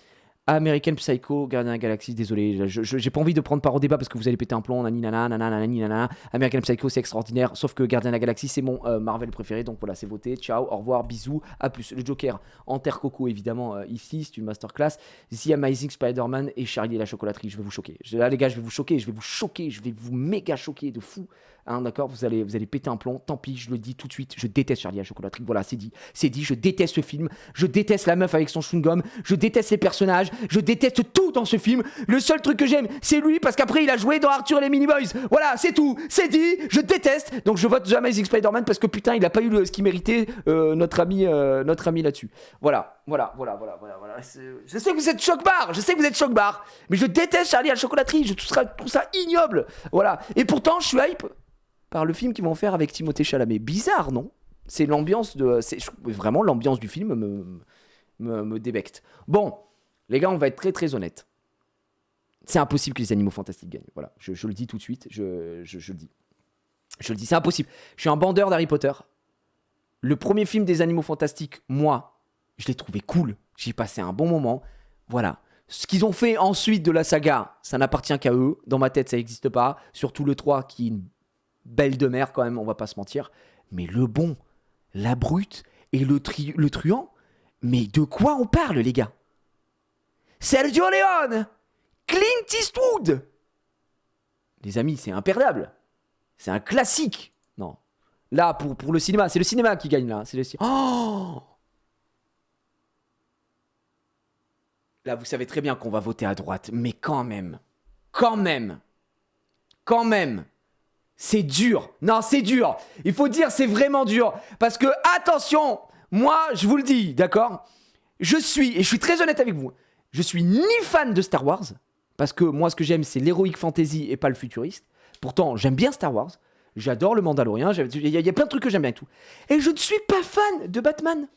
Speaker 1: American Psycho, Gardien de la Galaxie, désolé, j'ai pas envie de prendre part au débat parce que vous allez péter un plomb, nanana. American Psycho, c'est extraordinaire, sauf que Gardien de la Galaxie, c'est mon Marvel préféré, donc voilà, c'est voté. Ciao, au revoir, bisous, à plus. Le Joker, en terre coco, évidemment, ici, c'est une masterclass. The Amazing Spider-Man et Charlie et la chocolaterie, je vais vous choquer. Là, les gars, je vais vous méga choquer de fou. Hein, d'accord, vous allez péter un plomb, tant pis, je le dis tout de suite, je déteste Charlie à la chocolaterie, voilà, c'est dit, je déteste ce film, je déteste la meuf avec son chewing-gum, je déteste les personnages, je déteste tout dans ce film, le seul truc que j'aime, c'est lui, parce qu'après il a joué dans Arthur et les Miniboys, voilà, c'est tout, c'est dit, je déteste, donc je vote The Amazing Spider-Man parce que putain, il a pas eu ce qu'il méritait, notre ami là-dessus, voilà, je sais que vous êtes choc-barre, mais je déteste Charlie à la chocolaterie, je trouve ça ignoble, voilà, et pourtant je suis hype par le film qu'ils vont faire avec Timothée Chalamet. Bizarre, non? C'est l'ambiance vraiment l'ambiance du film me débecte. Bon, les gars, on va être très très honnêtes. C'est impossible que les Animaux Fantastiques gagnent. Voilà, je le dis tout de suite, je le dis. Je le dis, c'est impossible. Je suis un bandeur d'Harry Potter. Le premier film des Animaux Fantastiques, moi, je l'ai trouvé cool. J'ai passé un bon moment. Voilà. Ce qu'ils ont fait ensuite de la saga, ça n'appartient qu'à eux. Dans ma tête, ça n'existe pas. Surtout le 3 qui est une belle de mer quand même, on va pas se mentir. Mais le bon, la brute et le truand, mais de quoi on parle, les gars? Sergio Leone, Clint Eastwood. Les amis, c'est imperdable. C'est un classique. Non. Là, pour le cinéma, c'est le cinéma qui gagne là. Oh! Là, vous savez très bien qu'on va voter à droite, mais quand même. C'est dur. Non, c'est dur. Il faut dire, c'est vraiment dur. Parce que, attention, moi, je vous le dis, d'accord? Et je suis très honnête avec vous, je suis ni fan de Star Wars, parce que moi, ce que j'aime, c'est l'héroïque fantasy et pas le futuriste. Pourtant, j'aime bien Star Wars. J'adore le Mandalorian. Il y a plein de trucs que j'aime bien et tout. Et je ne suis pas fan de Batman.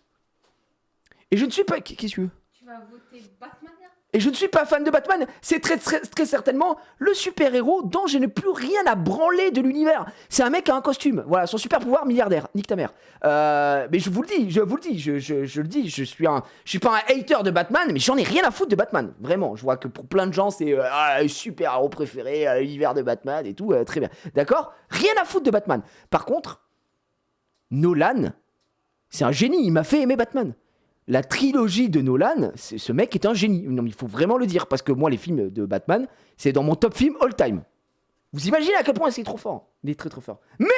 Speaker 1: Et je ne suis pas... Qu'est-ce que tu veux?
Speaker 2: Tu vas voter Batman?
Speaker 1: Et je ne suis pas fan de Batman. C'est très certainement le super-héros dont je n'ai plus rien à branler de l'univers. C'est un mec qui a un costume. Voilà, son super-pouvoir, milliardaire. Nique ta mère. Mais je vous le dis, je le dis. Je suis pas un hater de Batman, mais j'en ai rien à foutre de Batman. Vraiment, je vois que pour plein de gens, c'est super-héros préféré, l'univers de Batman et tout. Très bien. D'accord? Rien à foutre de Batman. Par contre, Nolan, c'est un génie. Il m'a fait aimer Batman. la trilogie de Nolan, ce mec est un génie. Non, mais il faut vraiment le dire, parce que moi, les films de Batman, c'est dans mon top film all time. Vous imaginez à quel point c'est trop fort. Il est très très fort. Mais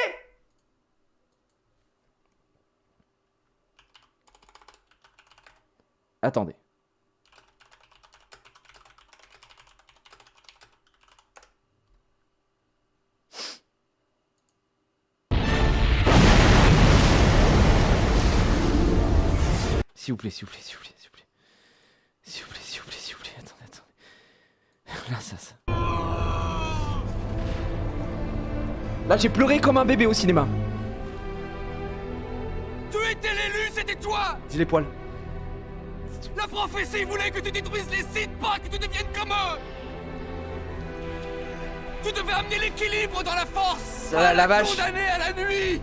Speaker 1: attendez. S'il vous plaît, s'il vous plaît, s'il vous plaît, s'il vous plaît. S'il vous plaît, s'il vous plaît, s'il vous plaît. Attendez. Là, ça. Là, j'ai pleuré comme un bébé au cinéma.
Speaker 2: Tu étais l'élu, c'était toi.
Speaker 1: J'ai les poils.
Speaker 2: La prophétie voulait que tu détruises les Sith, pas que tu deviennes comme eux. Tu devais amener l'équilibre dans la force.
Speaker 1: La vache.
Speaker 2: Condamné à la nuit.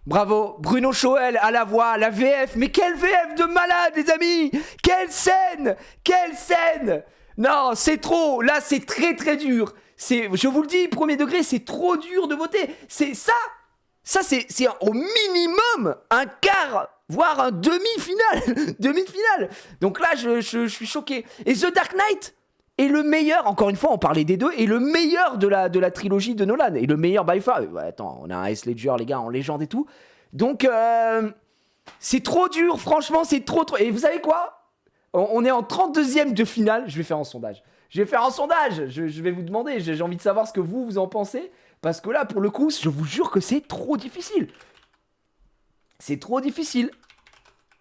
Speaker 1: Bravo, Bruno Choel à la voix, la VF, mais quelle VF de malade les amis. Quelle scène. Quelle scène. Non, c'est trop, là c'est très très dur. Je vous le dis, premier degré, c'est trop dur de voter. C'est ça c'est au minimum un quart, voire un demi-finale. Demi-finale. Donc là, je suis choqué. Et The Dark Knight est le meilleur, encore une fois, on parlait des deux, est le meilleur de la trilogie de Nolan. Et le meilleur by far. Ouais, attends, on a un S Ledger, les gars, en légende et tout. Donc, c'est trop dur, franchement, c'est trop... Et vous savez quoi ? On est en 32e de finale. Je vais faire un sondage. Je vais vous demander. J'ai envie de savoir ce que vous en pensez. Parce que là, pour le coup, je vous jure que c'est trop difficile. C'est trop difficile.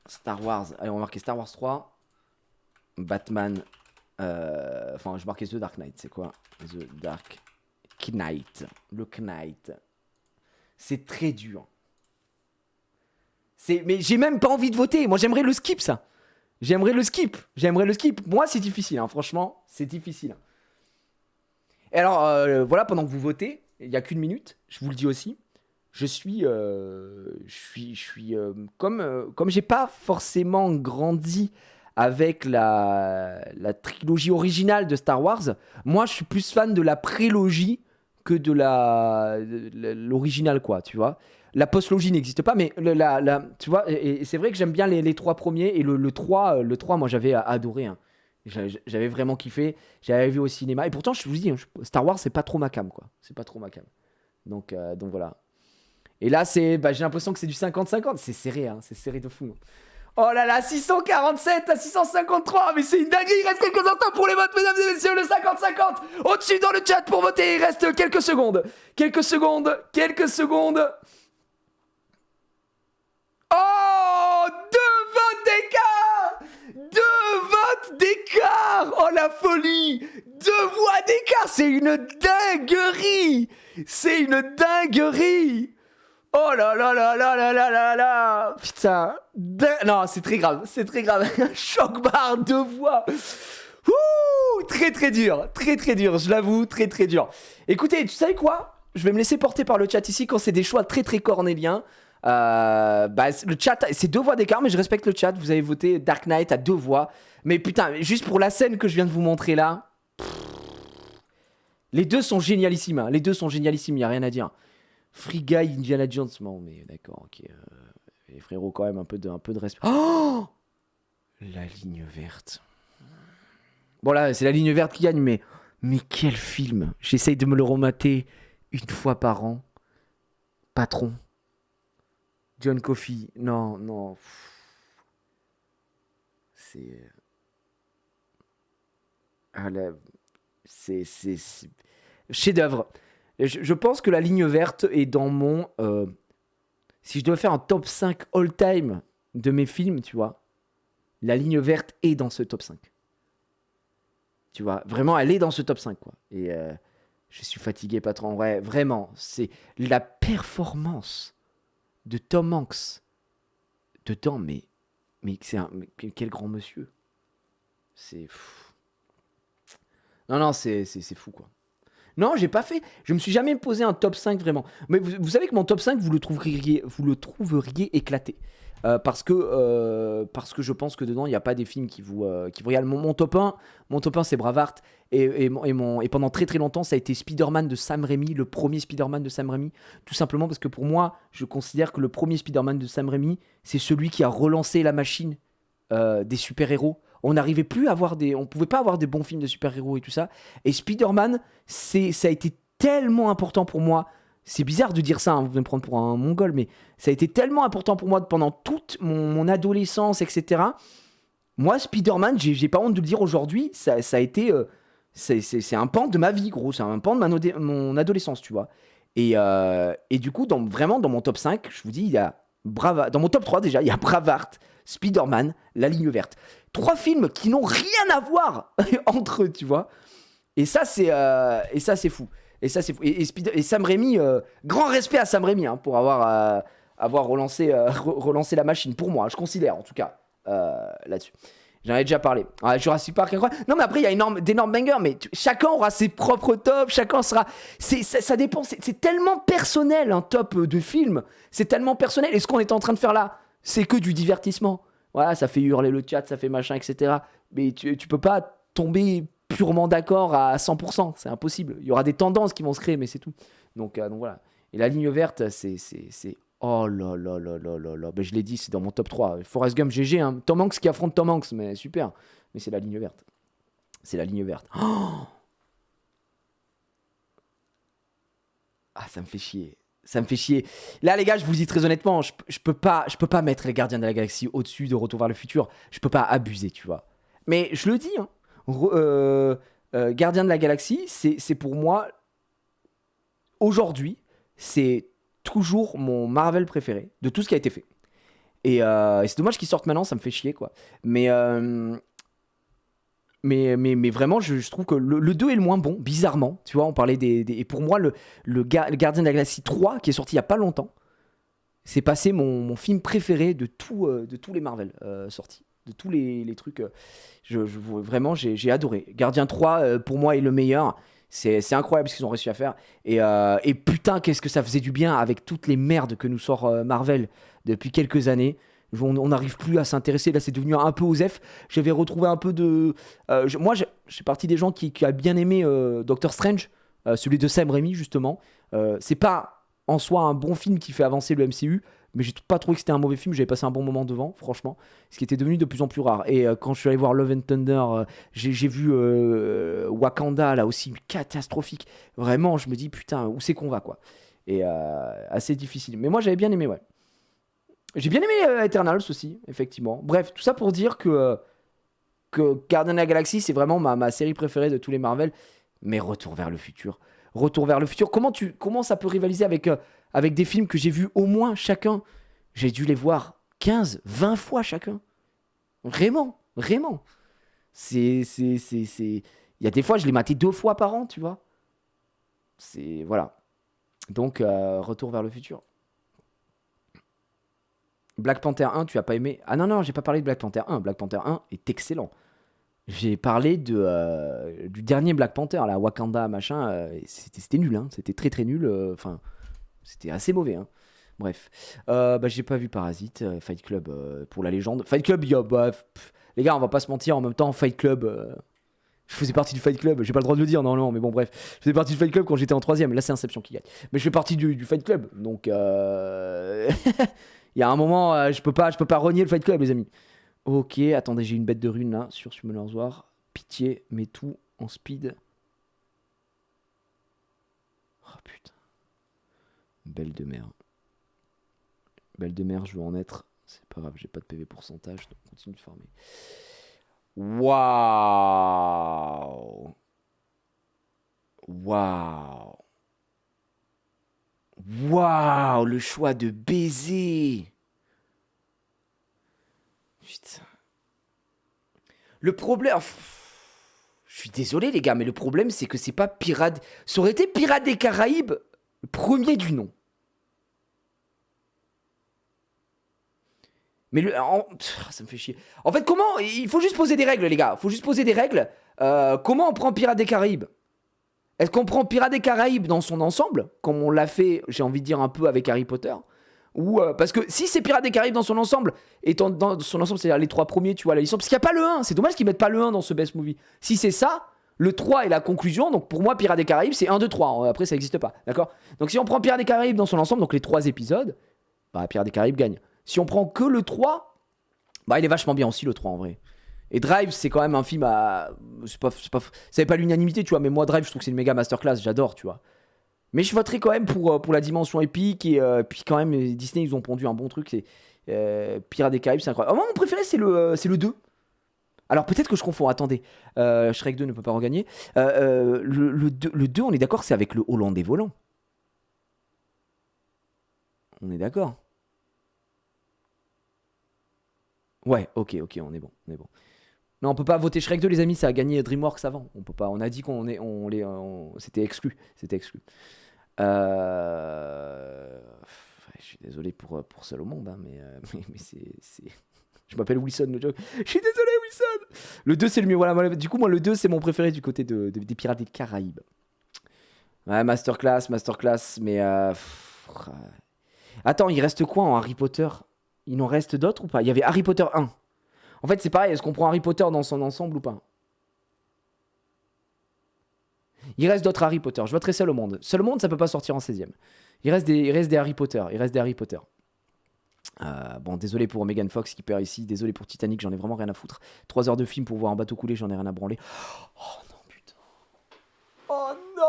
Speaker 1: Star Wars. Allez, on va marquer Star Wars 3. Batman. Enfin, je marquais The Dark Knight. C'est quoi ? The Dark Knight. Le Knight. C'est très dur. Mais j'ai même pas envie de voter. Moi, j'aimerais le skip, ça. J'aimerais le skip. Moi, c'est difficile, hein. Franchement, c'est difficile. Et alors, voilà, pendant que vous votez, il n'y a qu'une minute, je vous le dis aussi, je suis comme j'ai pas forcément grandi avec la trilogie originale de Star Wars, moi, je suis plus fan de la prélogie que de l'original, quoi, tu vois. La postlogie n'existe pas, mais tu vois, et c'est vrai que j'aime bien les trois premiers, et le 3, moi j'avais adoré, hein. J'avais vraiment kiffé, j'avais vu au cinéma, et pourtant je vous dis, Star Wars c'est pas trop ma cam, quoi. C'est pas trop ma cam. Donc voilà. Et là j'ai l'impression que c'est du 50-50, c'est serré, hein, c'est serré de fou. Oh là là, 647 à 653, mais c'est une dinguerie, il reste quelques instants pour les votes, mesdames et messieurs, le 50-50, au-dessus dans le chat pour voter, il reste quelques secondes. Oh, 2 votes d'écart. Oh la folie. 2 voix d'écart, c'est une dinguerie. Oh là là là là là là là là. Putain. Non, c'est très grave. Un choc barre, 2 voix. Ouh, très très dur, je l'avoue, très très dur. Écoutez, tu sais quoi ? Je vais me laisser porter par le chat ici quand c'est des choix très très cornéliens. Le chat, c'est 2 voix d'écart, mais je respecte le chat. Vous avez voté Dark Knight à 2 voix. Mais putain, juste pour la scène que je viens de vous montrer là, les deux sont génialissimes. Hein. Il n'y a rien à dire. Free Guy, Indiana Jones. Bon, mais d'accord, ok. Les frérots, quand même, un peu de respect. Oh, la ligne verte. Bon, là, c'est la ligne verte qui gagne, mais quel film. J'essaye de me le remater une fois par an. Patron. John Coffey, non. C'est... Ah là, c'est chef-d'œuvre. Je pense que la ligne verte est dans mon... si je dois faire un top 5 all-time de mes films, tu vois, la ligne verte est dans ce top 5. Tu vois, vraiment, elle est dans ce top 5, quoi. Et je suis fatigué, patron. Ouais, vraiment, c'est la performance de Tom Hanks dedans, mais quel grand monsieur. C'est fou. Non, c'est fou, quoi. Non, j'ai pas fait. Je me suis jamais posé un top 5 vraiment. Mais vous savez que mon top 5, vous le trouveriez éclaté. Parce que je pense que dedans, il n'y a pas des films qui vous regardent. Mon top 1, c'est Braveheart. Et pendant très très longtemps, ça a été Spider-Man de Sam Raimi, le premier Spider-Man de Sam Raimi. Tout simplement parce que pour moi, je considère que le premier Spider-Man de Sam Raimi, c'est celui qui a relancé la machine des super-héros. On n'arrivait plus à avoir on pouvait pas avoir des bons films de super-héros et tout ça. Et Spider-Man, ça a été tellement important pour moi. C'est bizarre de dire ça, hein, vous allez me prendre pour un mongol, mais ça a été tellement important pour moi pendant toute mon adolescence, etc. Moi, Spider-Man, j'ai pas honte de le dire aujourd'hui, ça a été... c'est un pan de ma vie, gros. C'est un pan de mon adolescence, tu vois. Et du coup, vraiment, dans mon top 5, je vous dis, il y a dans mon top 3 déjà, il y a Braveheart, Spider-Man, La Ligne Verte. 3 films qui n'ont rien à voir entre eux, tu vois. Et ça, c'est fou. Et Sam Raimi, grand respect à Sam Raimi, hein, pour avoir relancé la machine, pour moi, je considère, en tout cas, là-dessus. J'en ai déjà parlé. Jurassic Park, incroyable. Non, mais après, il y a d'énormes bangers, mais chacun aura ses propres tops, chacun sera... Ça dépend, c'est tellement personnel, un top de film. C'est tellement personnel. Et ce qu'on est en train de faire là, c'est que du divertissement. Voilà, ça fait hurler le chat, ça fait machin, etc. Mais tu peux pas tomber purement d'accord à 100%. C'est impossible. Il y aura des tendances qui vont se créer, mais c'est tout. Donc voilà. Et La Ligne Verte, c'est... Oh là là là là là là. Ben, je l'ai dit, c'est dans mon top 3. Forrest Gump, GG. Hein. Tom Hanks qui affronte Tom Hanks, mais super. Mais c'est La Ligne Verte. C'est La Ligne Verte. Oh, ça me fait chier. Ça me fait chier. Là, les gars, je vous dis très honnêtement, je peux pas mettre les Gardiens de la Galaxie au-dessus de Retour vers le futur. Je peux pas abuser, tu vois. Mais je le dis, hein. Gardiens de la Galaxie, c'est pour moi, aujourd'hui, c'est toujours mon Marvel préféré de tout ce qui a été fait. Et c'est dommage qu'ils sortent maintenant, ça me fait chier, quoi. Mais vraiment, je trouve que le 2 est le moins bon, bizarrement. Tu vois, on parlait et pour moi, le Gardien de la Galaxie 3, qui est sorti il y a pas longtemps, c'est passé mon film préféré de tous les Marvel sortis. De tous les trucs. Vraiment, j'ai adoré. Gardien 3, pour moi, est le meilleur. C'est incroyable ce qu'ils ont réussi à faire. Et putain, qu'est-ce que ça faisait du bien avec toutes les merdes que nous sort Marvel depuis quelques années. On n'arrive plus à s'intéresser. Là, c'est devenu un peu osef. J'avais retrouvé un peu de... moi, j'ai partie des gens qui a bien aimé Doctor Strange, celui de Sam Raimi, justement. C'est pas en soi un bon film qui fait avancer le MCU, mais j'ai pas trouvé que c'était un mauvais film. J'avais passé un bon moment devant, franchement, ce qui était devenu de plus en plus rare. Et quand je suis allé voir Love and Thunder, j'ai vu Wakanda, là aussi, catastrophique. Vraiment, je me dis, putain, où c'est qu'on va, quoi. Et assez difficile. Mais moi, j'avais bien aimé, ouais. J'ai bien aimé Eternals aussi, effectivement. Bref, tout ça pour dire que Gardien de la Galaxie, c'est vraiment ma série préférée de tous les Marvel. Mais Retour vers le futur. Retour vers le futur. Comment ça peut rivaliser avec des films que j'ai vus au moins chacun? J'ai dû les voir 15, 20 fois chacun. Vraiment. Il y a des fois, je les matais 2 fois par an, tu vois. Voilà. Donc, Retour vers le futur. Black Panther 1, tu as pas aimé? Ah non, j'ai pas parlé de Black Panther 1. Black Panther 1 est excellent. J'ai parlé du dernier Black Panther, la Wakanda, machin. C'était nul, hein. C'était très très nul. Enfin, c'était assez mauvais, hein. Bref. J'ai pas vu Parasite, Fight Club pour la légende. Fight Club, les gars, on va pas se mentir, en même temps, Fight Club... je faisais partie du Fight Club, j'ai pas le droit de le dire normalement, mais bon, bref. Je faisais partie du Fight Club quand j'étais en 3ème. Là, c'est Inception qui gagne. Mais je fais partie du Fight Club, donc... Il y a un moment, je peux pas renier le Fight Club, les amis. Ok, attendez, j'ai une bête de rune là sur Summoner's War. Pitié, mets tout en speed. Oh putain. Belle de mer. Belle de mer, je veux en être. C'est pas grave, j'ai pas de PV pourcentage, donc continue de farmer. Waouh. Waouh, le choix de baiser. Putain. Le problème... Je suis désolé les gars, mais le problème c'est que c'est pas Pirate... Ça aurait été Pirates des Caraïbes, le premier du nom. Mais ça me fait chier. En fait, comment... Il faut juste poser des règles les gars. Il faut juste poser des règles. Comment on prend Pirates des Caraïbes? Est-ce qu'on prend Pirates des Caraïbes dans son ensemble, comme on l'a fait, j'ai envie de dire, un peu avec Harry Potter? Ou parce que si c'est Pirates des Caraïbes dans son ensemble, dans son ensemble, c'est-à-dire les 3 premiers, tu vois, la licence, parce qu'il n'y a pas le 1, c'est dommage qu'ils mettent pas le 1 dans ce best movie. Si c'est ça, le 3 est la conclusion, donc pour moi, Pirates des Caraïbes, c'est 1, 2, 3, après ça n'existe pas, d'accord? Donc si on prend Pirates des Caraïbes dans son ensemble, donc les 3 épisodes, Pirates des Caraïbes gagne. Si on prend que le 3, Bah, il est vachement bien aussi, le 3, en vrai. Et Drive, c'est quand même un film à... C'est pas l'unanimité, tu vois, mais moi, Drive, je trouve que c'est une méga masterclass, j'adore, tu vois. Mais je voterai quand même pour la dimension épique, et puis quand même, Disney, ils ont pondu un bon truc, c'est Pirates des Caraïbes, c'est incroyable. Moi, mon préféré, c'est le 2. Alors peut-être que je confonds, attendez. Shrek 2 ne peut pas regagner. Le 2, on est d'accord, c'est avec le Hollandais volant. On est d'accord. Ouais, ok, on est bon, on est bon. Non, on peut pas voter Shrek 2, les amis, ça a gagné DreamWorks avant. On peut pas, on a dit c'était exclu, c'était exclu. Je suis désolé pour Seul au monde, hein, mais c'est... Je m'appelle Wilson, no joke. Je suis désolé, Wilson. Le 2, c'est le mieux. Voilà, du coup, moi, le 2, c'est mon préféré du côté des Pirates des Caraïbes. Ouais, masterclass, mais... Attends, il reste quoi en Harry Potter? Il en reste d'autres ou pas? Il y avait Harry Potter 1. En fait, c'est pareil, est-ce qu'on prend Harry Potter dans son ensemble ou pas? Il reste d'autres Harry Potter. Je voterai Seul au monde. Seul au monde, ça peut pas sortir en 16ème. Il reste des Harry Potter. Bon, désolé pour Megan Fox qui perd ici. Désolé pour Titanic, j'en ai vraiment rien à foutre. 3 heures de film pour voir un bateau couler, j'en ai rien à branler. Oh non, putain. Oh non!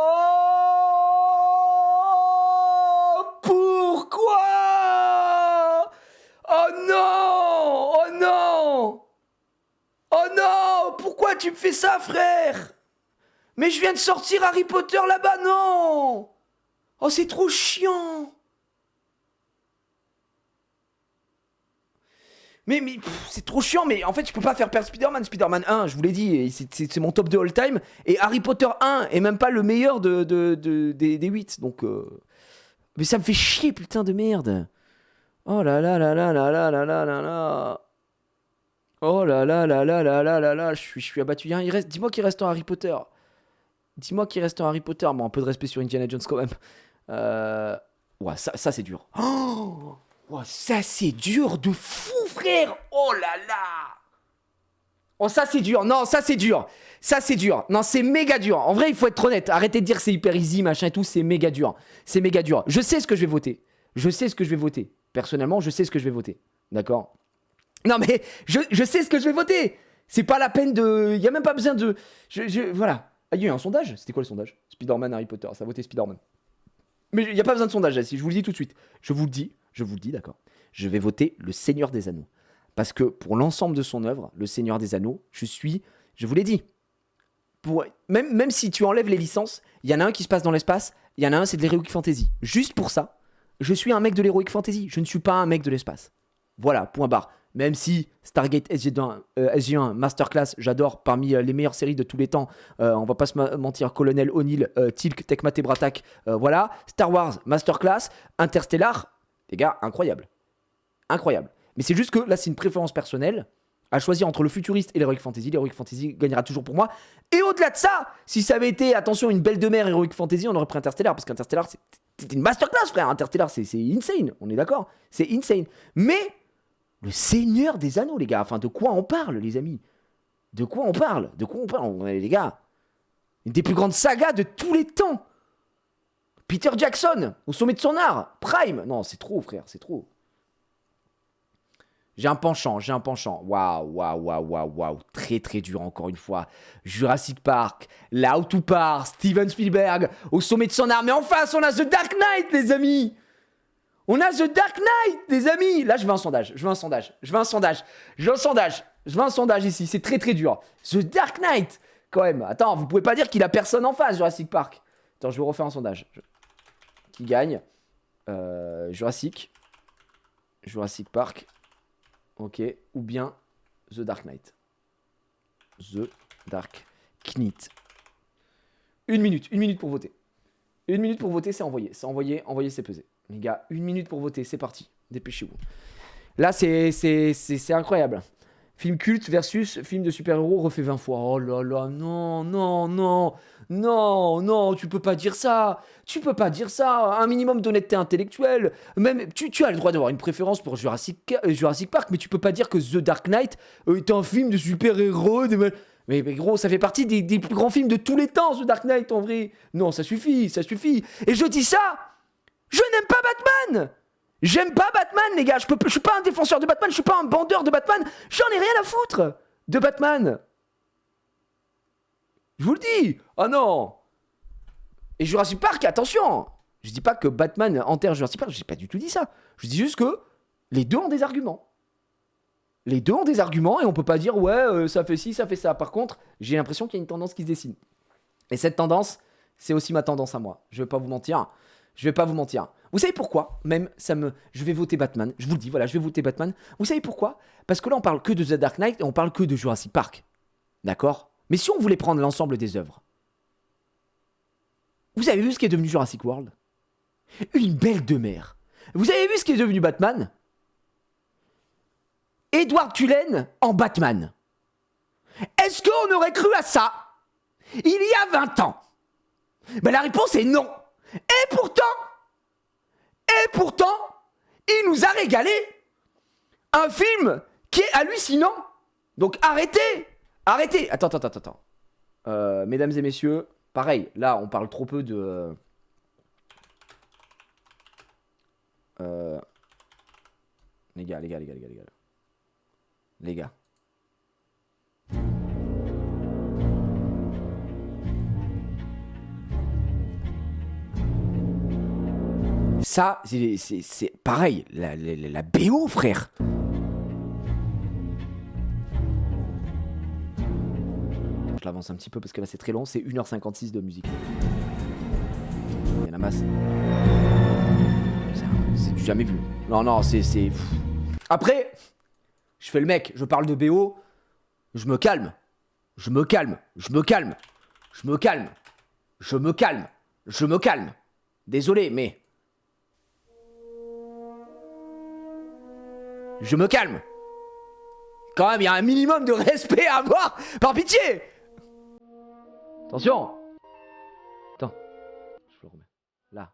Speaker 1: Pourquoi? Oh non! Oh non! Oh non! Pourquoi tu me fais ça, frère? Mais je viens de sortir Harry Potter là-bas, non! Oh, c'est trop chiant! Mais c'est trop chiant, mais en fait, je peux pas faire perdre Spider-Man. Spider-Man 1, je vous l'ai dit, c'est mon top de all-time. Et Harry Potter 1 est même pas le meilleur des 8. Donc, mais ça me fait chier, putain de merde. Oh là là là là là là là là là là. Oh là là là là là là là là. Je suis abattu. Dis-moi qu'il reste un Harry Potter. Dis-moi qu'il reste un Harry Potter. Bon, un peu de respect sur Indiana Jones quand même. Ouais, ça c'est dur. Oh, ouais, ça c'est dur de fou, frère. Oh là là. Oh, ça c'est dur. Non, ça c'est dur. Ça c'est dur. Non, c'est méga dur. En vrai, il faut être honnête. Arrêtez de dire que c'est hyper easy, machin et tout. C'est méga dur. C'est méga dur. Je sais ce que je vais voter. Personnellement, je sais ce que je vais voter. D'accord? Non, mais je sais ce que je vais voter. C'est pas la peine de... Il y a même pas besoin de... Voilà. Ah, il y a eu un sondage. C'était quoi le sondage? Spider-Man, Harry Potter. Ça a voté Spider-Man. Mais il n'y a pas besoin de sondage, Jessie. Je vous le dis tout de suite. Je vous le dis, d'accord. Je vais voter Le Seigneur des Anneaux. Parce que pour l'ensemble de son œuvre, Le Seigneur des Anneaux, je vous l'ai dit, même si tu enlèves les licences, il y en a un qui se passe dans l'espace, il y en a un, c'est de l'Heroic Fantasy. Juste pour ça, je suis un mec de l'Heroic Fantasy. Je ne suis pas un mec de l'espace. Voilà, point barre. Même si Stargate SG1 Masterclass, j'adore, parmi les meilleures séries de tous les temps. On va pas se mentir, Colonel O'Neill, Tilk, Tecmat et Bratak, voilà. Star Wars Masterclass, Interstellar, les gars, incroyable. Incroyable. Mais c'est juste que là, c'est une préférence personnelle. À choisir entre le futuriste et l'Heroic Fantasy. L'Heroic Fantasy gagnera toujours pour moi. Et au-delà de ça, si ça avait été, attention, une belle de mer Heroic Fantasy, on aurait pris Interstellar. Parce qu'Interstellar, c'est une masterclass, frère. Interstellar, c'est insane. On est d'accord? C'est insane. Mais... Le Seigneur des Anneaux, les gars. Enfin, de quoi on parle, les amis? De quoi on parle, les gars? Une des plus grandes sagas de tous les temps. Peter Jackson, au sommet de son art. Prime. Non, c'est trop, frère, c'est trop. J'ai un penchant. Waouh. Très, très dur, encore une fois. Jurassic Park, Là où tout part, Steven Spielberg, au sommet de son art. Mais en face, on a The Dark Knight, les amis. On a The Dark Knight, les amis. Là, je veux un sondage ici. C'est très, très dur. The Dark Knight, quand même. Attends, vous pouvez pas dire qu'il a personne en face, Jurassic Park. Attends, je vais refaire un sondage. Qui gagne? Jurassic Park. Ok. Ou bien The Dark Knight. The Dark Knight. Une minute pour voter. C'est envoyé. C'est pesé. Les gars, 1 minute pour voter, c'est parti. Dépêchez-vous. Là, c'est incroyable. Film culte versus film de super-héros refait 20 fois. Oh là là, non, tu peux pas dire ça. Un minimum d'honnêteté intellectuelle. Même, tu as le droit d'avoir une préférence pour Jurassic Park, mais tu peux pas dire que The Dark Knight est un film de super-héros. Mais gros, ça fait partie des plus grands films de tous les temps, The Dark Knight, en vrai. Non, ça suffit. Et je dis ça, je n'aime pas Batman. J'aime pas Batman, les gars. Je suis pas un défenseur de Batman, je suis pas un bandeur de Batman. J'en ai rien à foutre de Batman. Je vous le dis. Oh non. Et Jurassic Park, attention. Je dis pas que Batman enterre Jurassic Park, j'ai pas du tout dit ça. Je dis juste que les deux ont des arguments. Les deux ont des arguments et on peut pas dire ouais, ça fait ci, ça fait ça. Par contre, j'ai l'impression qu'il y a une tendance qui se dessine. Et cette tendance, c'est aussi ma tendance à moi. Je vais pas vous mentir. Je vais pas vous mentir. Vous savez pourquoi? Même je vais voter Batman. Je vous le dis, voilà, je vais voter Batman. Vous savez pourquoi? Parce que là, on parle que de The Dark Knight et on parle que de Jurassic Park. D'accord? Mais si on voulait prendre l'ensemble des œuvres, vous avez vu ce qui est devenu Jurassic World? Une belle demeure. Vous avez vu ce qui est devenu Batman? Edward Cullen en Batman. Est-ce qu'on aurait cru à ça il y a 20 ans? Ben la réponse est non. Et pourtant, il nous a régalé un film qui est hallucinant. Donc arrêtez. Attends. Mesdames et messieurs, pareil, là on parle trop peu de... Les gars. Ça, c'est pareil, la BO, frère. Je l'avance un petit peu parce que là c'est très long, c'est 1h56 de musique. Il y a la masse. C'est du jamais vu. Non, c'est... Après, je fais le mec, je parle de BO, je me calme. Désolé, mais... Je me calme. Quand même, il y a un minimum de respect à avoir, par pitié. Attention. Attends, je le remets. Là.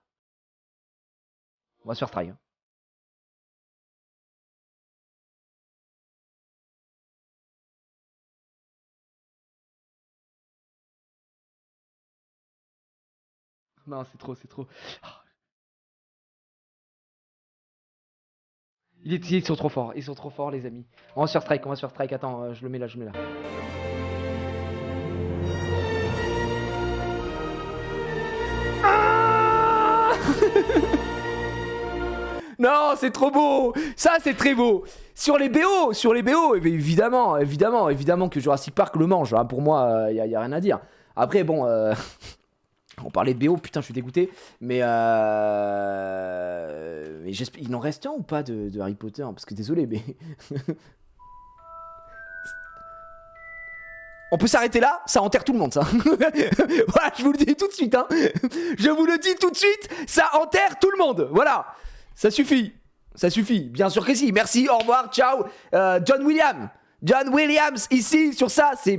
Speaker 1: On va se faire strike. Hein. Non, c'est trop. Ils sont trop forts, les amis. On va se faire strike. Attends, je le mets là. Ah non, c'est trop beau. Ça, c'est très beau. Sur les BO, évidemment que Jurassic Park le mange. Hein. Pour moi, y a rien à dire. Après, bon... On parlait de BO, putain, je suis dégoûté. Mais j'espère. Il en reste un ou pas de Harry Potter? Parce que désolé, mais. On peut s'arrêter là? Ça enterre tout le monde, ça. Voilà, je vous le dis tout de suite. Hein. Je vous le dis tout de suite, ça enterre tout le monde. Voilà. Ça suffit. Bien sûr que si. Merci, au revoir, ciao. John Williams ici sur ça, c'est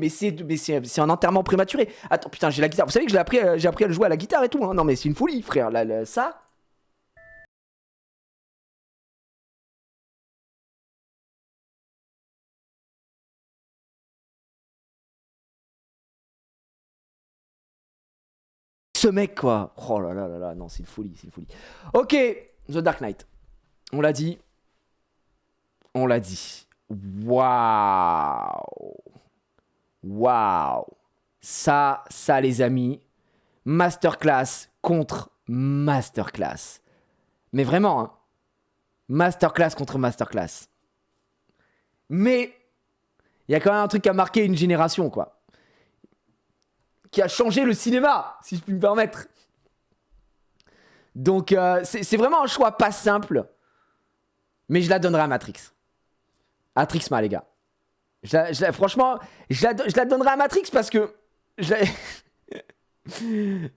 Speaker 1: un enterrement prématuré. Attends, putain, j'ai la guitare. Vous savez que j'ai appris à le jouer à la guitare et tout. Hein. Non mais c'est une folie, frère. Ça. Ce mec quoi. Oh là là, non, c'est une folie. Ok, The Dark Knight. On l'a dit. Waouh. Ça, les amis. Masterclass contre masterclass. Mais vraiment, hein. Masterclass contre masterclass. Mais il y a quand même un truc qui a marqué une génération, quoi. Qui a changé le cinéma, si je puis me permettre. Donc, c'est vraiment un choix pas simple. Mais je la donnerai à Matrix. Matrix, les gars. Franchement, je la donnerai à Matrix parce que...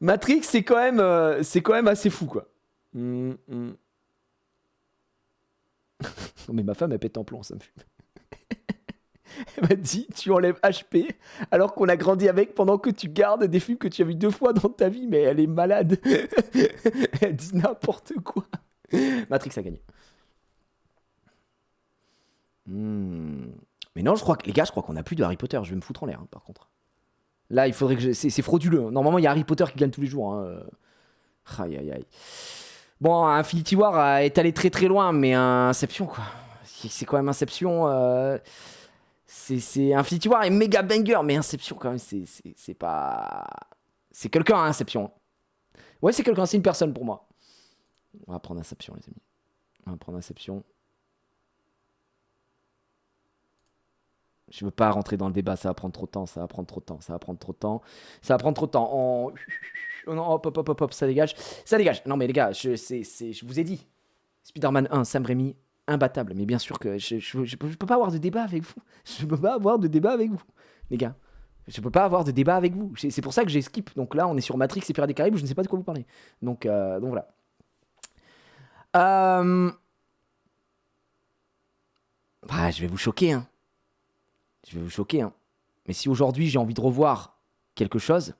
Speaker 1: Matrix, c'est quand même assez fou, quoi. Non, mais ma femme, elle pète en plomb, ça me fume. Elle m'a dit, tu enlèves HP alors qu'on a grandi avec pendant que tu gardes des films que tu as vus 2 fois dans ta vie, mais elle est malade. Elle dit n'importe quoi. Matrix a gagné. Mais non, je crois qu'on a plus de Harry Potter. Je vais me foutre en l'air, hein, par contre. Là, il faudrait que c'est frauduleux. Hein. Normalement, il y a Harry Potter qui gagne tous les jours. Hein. Aïe. Bon, Infinity War est allé très très loin, mais Inception, quoi. C'est quand même Inception. C'est Infinity War est méga banger, mais Inception, quand même, c'est pas. C'est quelqu'un, hein, Inception. Ouais, c'est quelqu'un, c'est une personne pour moi. On va prendre Inception, les amis. On va prendre Inception. Je veux pas rentrer dans le débat, ça va prendre trop de temps, ça va prendre trop de temps, ça va prendre trop de temps. Ça va prendre trop de temps. Oh non, hop, hop, hop, hop, hop, ça dégage. Ça dégage. Non, mais les gars, je vous ai dit. Spider-Man 1, Sam Raimi, imbattable. Mais bien sûr que je peux pas avoir de débat avec vous. Je peux pas avoir de débat avec vous, les gars. Je peux pas avoir de débat avec vous. C'est pour ça que j'ai skip. Donc là, on est sur Matrix et Pirates des Caraïbes, je ne sais pas de quoi vous parlez. Donc voilà. Bah, je vais vous choquer, hein. Je vais vous choquer, hein. Mais si aujourd'hui j'ai envie de revoir quelque chose,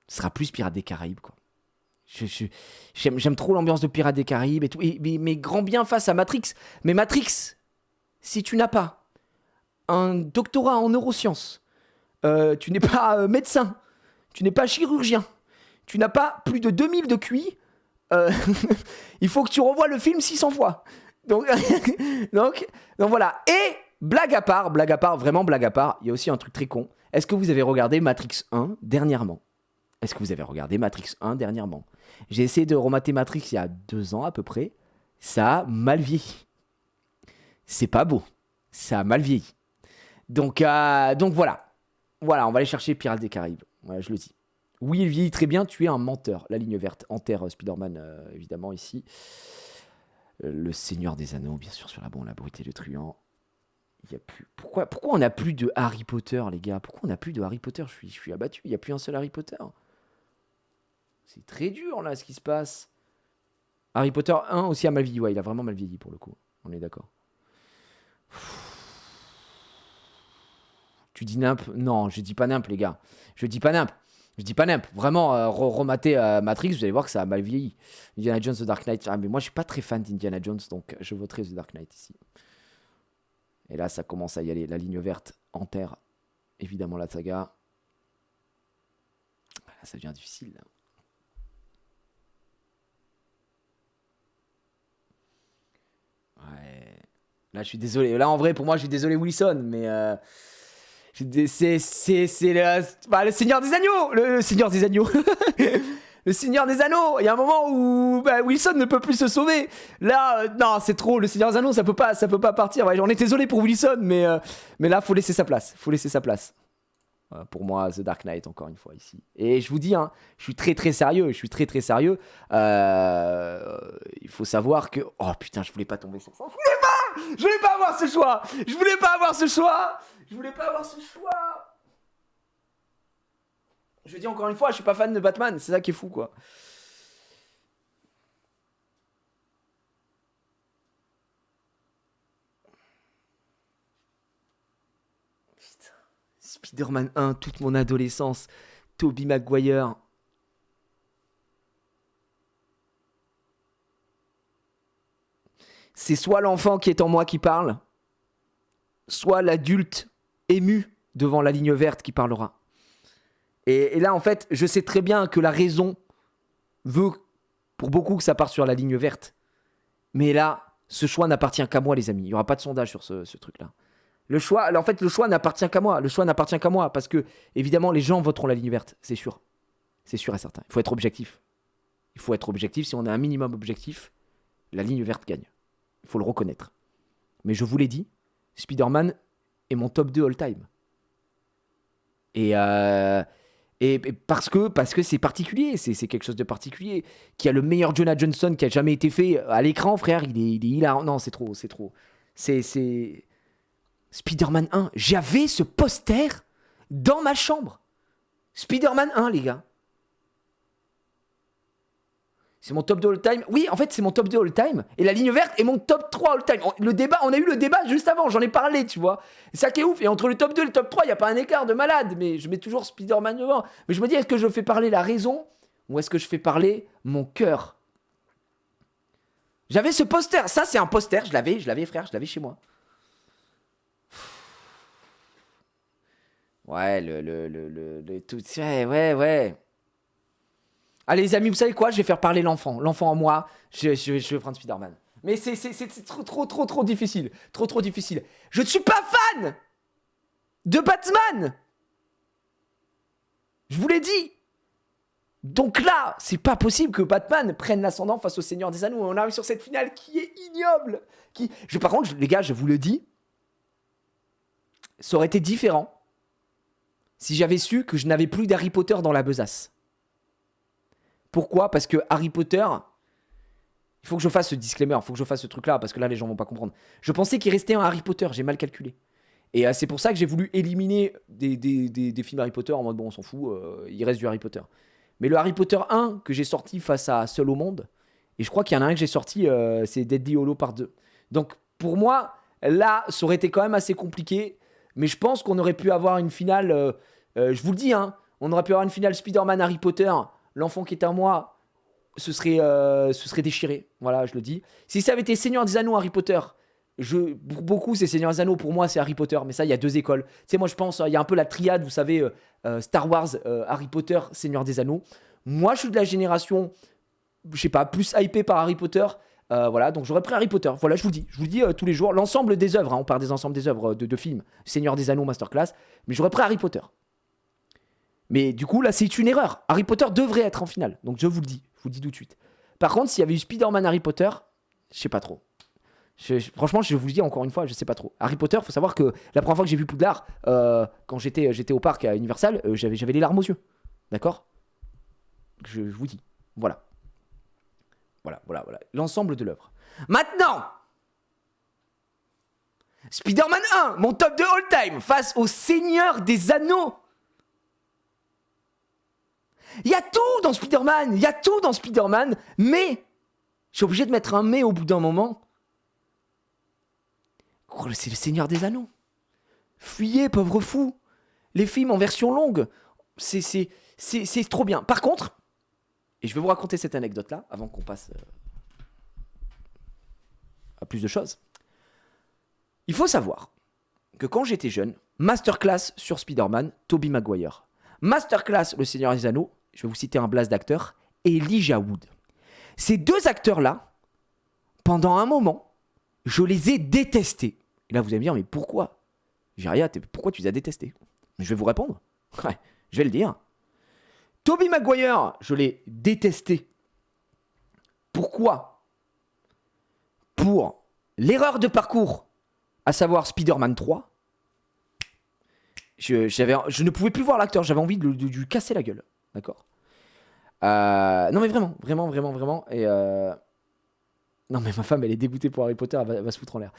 Speaker 1: ce sera plus Pirates des Caraïbes, quoi. J'aime trop l'ambiance de Pirates des Caraïbes et tout. Mais grand bien face à Matrix. Mais Matrix, si tu n'as pas un doctorat en neurosciences, tu n'es pas médecin, tu n'es pas chirurgien, tu n'as pas plus de 2000 de QI, il faut que tu revoies le film 600 fois. Donc, donc voilà. Et blague à part, vraiment blague à part, il y a aussi un truc très con. Est-ce que vous avez regardé Matrix 1 dernièrement ? Est-ce que vous avez regardé Matrix 1 dernièrement ? J'ai essayé de remater Matrix il y a 2 ans à peu près. Ça a mal vieilli. C'est pas beau. Ça a mal vieilli. Donc voilà. Voilà, on va aller chercher Pirates des Caraïbes. Voilà, je le dis. Oui, il vieillit très bien, tu es un menteur. La ligne verte enterre Spider-Man, évidemment, ici. Le Seigneur des Anneaux, bien sûr, sur la brute et le truand. Il y a plus... Pourquoi on n'a plus de Harry Potter, les gars ? Pourquoi on n'a plus de Harry Potter ? Je suis abattu, il n'y a plus un seul Harry Potter. C'est très dur, là, ce qui se passe. Harry Potter 1 aussi a mal vieilli. Ouais, il a vraiment mal vieilli, pour le coup. On est d'accord. Tu dis nimp ? Non, je dis pas nimp, les gars. Je dis pas nimp. Vraiment, remater Matrix, vous allez voir que ça a mal vieilli. Indiana Jones, The Dark Knight. Ah, mais moi, je suis pas très fan d'Indiana Jones, donc je voterai The Dark Knight ici. Et là, ça commence à y aller. La ligne verte enterre, évidemment, la saga. Là, ça devient difficile, là. Ouais. Là, je suis désolé. Là, en vrai, pour moi, je suis désolé, Wilson, mais c'est le Seigneur des Agneaux. Le Seigneur des Agneaux. Le Seigneur des Anneaux. Il y a un moment où Wilson ne peut plus se sauver. Là, non, c'est trop. Le Seigneur des Anneaux, ça peut pas partir. Ouais, j'en ai désolé pour Wilson, mais là, faut laisser sa place. Pour moi, The Dark Knight, encore une fois, ici. Et je vous dis, hein, je suis très très sérieux. Il faut savoir que... Oh putain, je voulais pas tomber sur ça. Je voulais pas avoir ce choix. Je dis encore une fois, je suis pas fan de Batman. C'est ça qui est fou, quoi. Putain. Spider-Man 1, toute mon adolescence. Tobey Maguire. C'est soit l'enfant qui est en moi qui parle, soit l'adulte ému devant la ligne verte qui parlera. Et là, en fait, je sais très bien que la raison veut, pour beaucoup, que ça parte sur la ligne verte. Mais là, ce choix n'appartient qu'à moi, les amis. Il n'y aura pas de sondage sur ce truc-là. Le choix n'appartient qu'à moi. Parce que, évidemment, les gens voteront la ligne verte. C'est sûr. C'est sûr et certain. Il faut être objectif. Si on a un minimum objectif, la ligne verte gagne. Il faut le reconnaître. Mais je vous l'ai dit, Spider-Man est mon top 2 all-time. Et parce que c'est particulier, c'est quelque chose de particulier. Qui a le meilleur Jonah Jameson qui a jamais été fait à l'écran, frère. Il est hilarant. Non, c'est trop. C'est Spider-Man 1. J'avais ce poster dans ma chambre. Spider-Man 1, les gars. C'est mon top 2 all-time. Oui, en fait, c'est mon top 2 all-time. Et la ligne verte est mon top 3 all-time. On a eu le débat juste avant, j'en ai parlé, tu vois. C'est ça qui est ouf. Et entre le top 2 et le top 3, il n'y a pas un écart de malade. Mais je mets toujours Spider-Man devant. Mais je me dis, est-ce que je fais parler la raison ou est-ce que je fais parler mon cœur ? J'avais ce poster. Ça, c'est un poster. Je l'avais, frère. Je l'avais chez moi. Ouais, le tout. Ouais. Allez les amis, vous savez quoi? Je vais faire parler l'enfant. L'enfant en moi, je vais prendre Spider-Man. Mais c'est trop difficile. Trop difficile. Je ne suis pas fan de Batman. Je vous l'ai dit. Donc là, c'est pas possible que Batman prenne l'ascendant face au Seigneur des Anneaux. On arrive sur cette finale qui est ignoble. Par contre, les gars, je vous le dis, ça aurait été différent si j'avais su que je n'avais plus d'Harry Potter dans la besace. Pourquoi? Parce que Harry Potter, il faut que je fasse ce disclaimer, il faut que je fasse ce truc-là, parce que là, les gens vont pas comprendre. Je pensais qu'il restait un Harry Potter, j'ai mal calculé. Et c'est pour ça que j'ai voulu éliminer des films Harry Potter en mode, bon, on s'en fout, il reste du Harry Potter. Mais le Harry Potter 1 que j'ai sorti face à Seul au Monde, et je crois qu'il y en a un que j'ai sorti, c'est Deadly Hollow Part 2. Donc, pour moi, là, ça aurait été quand même assez compliqué, mais je pense qu'on aurait pu avoir une finale, je vous le dis, hein, on aurait pu avoir une finale Spider-Man Harry Potter, l'enfant qui est à moi, ce serait déchiré, voilà, je le dis. Si ça avait été Seigneur des Anneaux Harry Potter, pour beaucoup c'est Seigneur des Anneaux, pour moi c'est Harry Potter, mais ça il y a deux écoles. Tu sais, moi je pense, il y a un peu la triade, vous savez, Star Wars, Harry Potter, Seigneur des Anneaux. Moi je suis de la génération, je sais pas, plus hypé par Harry Potter. Voilà, donc j'aurais pris Harry Potter. Voilà, je vous dis tous les jours, l'ensemble des œuvres, hein, on parle des ensembles des œuvres de films, Seigneur des Anneaux, Masterclass, mais j'aurais pris Harry Potter. Mais du coup, là, c'est une erreur. Harry Potter devrait être en finale. Donc, je vous le dis tout de suite. Par contre, s'il y avait eu Spider-Man Harry Potter, je sais pas trop. Franchement, je vous le dis encore une fois, je sais pas trop. Harry Potter, faut savoir que la première fois que j'ai vu Poudlard, quand j'étais au parc à Universal, j'avais les larmes aux yeux. D'accord? Je vous dis. Voilà. Voilà. L'ensemble de l'œuvre. Maintenant, Spider-Man 1, mon top de all-time, face au Seigneur des Anneaux. Il y a tout dans Spider-Man, mais je suis obligé de mettre un mais au bout d'un moment. Oh, c'est le Seigneur des Anneaux. Fuyez, pauvre fou. Les films en version longue, c'est trop bien. Par contre, et je vais vous raconter cette anecdote-là, avant qu'on passe à plus de choses. Il faut savoir que quand j'étais jeune, masterclass sur Spider-Man, Tobey Maguire. Masterclass, le Seigneur des Anneaux, je vais vous citer un blast d'acteur, Elijah Wood. Ces deux acteurs-là, pendant un moment, je les ai détestés. Et là, vous allez me dire, mais pourquoi? J'ai pourquoi tu les as détestés? Je vais vous répondre. Ouais, je vais le dire. Tobey Maguire, je l'ai détesté. Pourquoi? Pour l'erreur de parcours, à savoir Spider-Man 3. Je ne pouvais plus voir l'acteur, j'avais envie de lui casser la gueule. D'accord? Non mais vraiment. Et non mais ma femme elle est dégoûtée pour Harry Potter, elle va se foutre en l'air.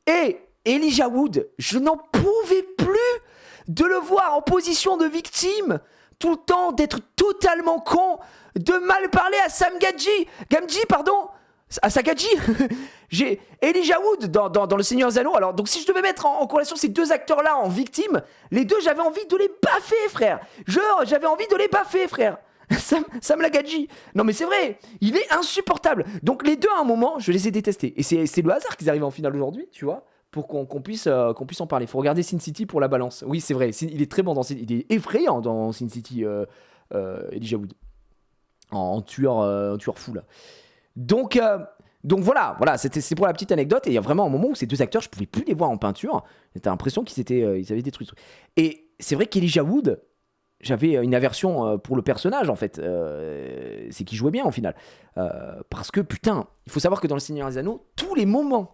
Speaker 1: Et Elijah Wood, je n'en pouvais plus de le voir en position de victime, tout le temps d'être totalement con, de mal parler à Sam Gamgee, pardon, à Sagadji. J'ai Elijah Wood dans Le Seigneur des Anneaux. Alors donc si je devais mettre en corrélation ces deux acteurs là en victime, les deux j'avais envie de les baffer, frère. J'avais envie de les baffer, frère. Sam Lagadji. Non mais c'est vrai, il est insupportable. Donc les deux à un moment je les ai détestés. Et c'est le hasard qu'ils arrivent en finale aujourd'hui, tu vois, pour qu'on puisse en parler. Faut regarder Sin City pour la balance. Oui c'est vrai, il est très bon il est effrayant dans Sin City, Elijah Wood, en tueur fou là. Donc voilà, c'est pour la petite anecdote. Et il y a vraiment un moment où ces deux acteurs, je pouvais plus les voir en peinture. T'as l'impression qu'ils avaient détruit le truc. Et c'est vrai qu'Elijah Wood, j'avais une aversion pour le personnage en fait. C'est qu'il jouait bien en finale. Parce que putain, il faut savoir que dans Le Seigneur des Anneaux, tous les moments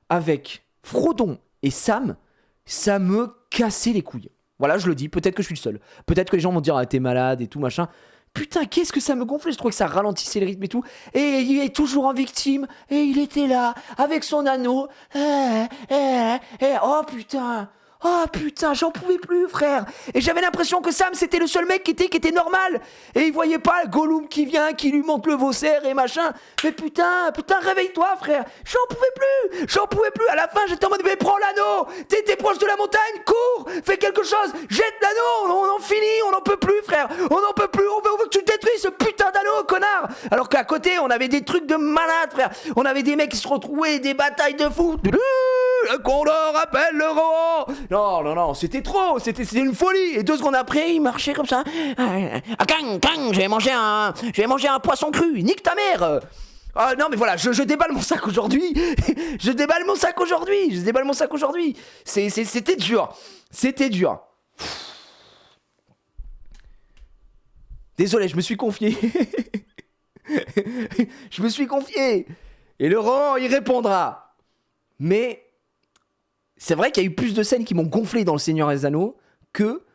Speaker 1: avec Frodon et Sam, ça me cassait les couilles. Voilà, je le dis, peut-être que je suis le seul. Peut-être que les gens vont dire, ah, t'es malade et tout machin. Putain, qu'est-ce que ça me gonflait, je trouvais que ça ralentissait le rythme et tout. Et il est toujours en victime, et il était là, avec son anneau. Oh putain, j'en pouvais plus, frère. Et j'avais l'impression que Sam, c'était le seul mec qui était normal. Et il voyait pas Gollum qui vient, qui lui monte le Vaussaire et machin. Mais putain, réveille-toi, frère. J'en pouvais plus. À la fin, j'étais en mode, mais prends l'anneau. T'es proche de la montagne, cours, fais quelque chose. Jette l'anneau, on en finit, on n'en peut plus, frère. On n'en peut plus, on veut que tu détruises ce putain d'anneau, connard. Alors qu'à côté, on avait des trucs de malade, frère. On avait des mecs qui se retrouvaient, des batailles de fou. le condor appelle le roi. Non, non, non, c'était trop, c'était une folie. Et 2 secondes après, il marchait comme ça. Ah, kang, kang, j'ai mangé un poisson cru. Nique ta mère. Ah non mais voilà, je déballe mon sac aujourd'hui. Je déballe mon sac aujourd'hui. C'était dur. C'était dur. Désolé, je me suis confié. Je me suis confié. Et Laurent, il répondra. Mais c'est vrai qu'il y a eu plus de scènes qui m'ont gonflé dans Le Seigneur des Anneaux que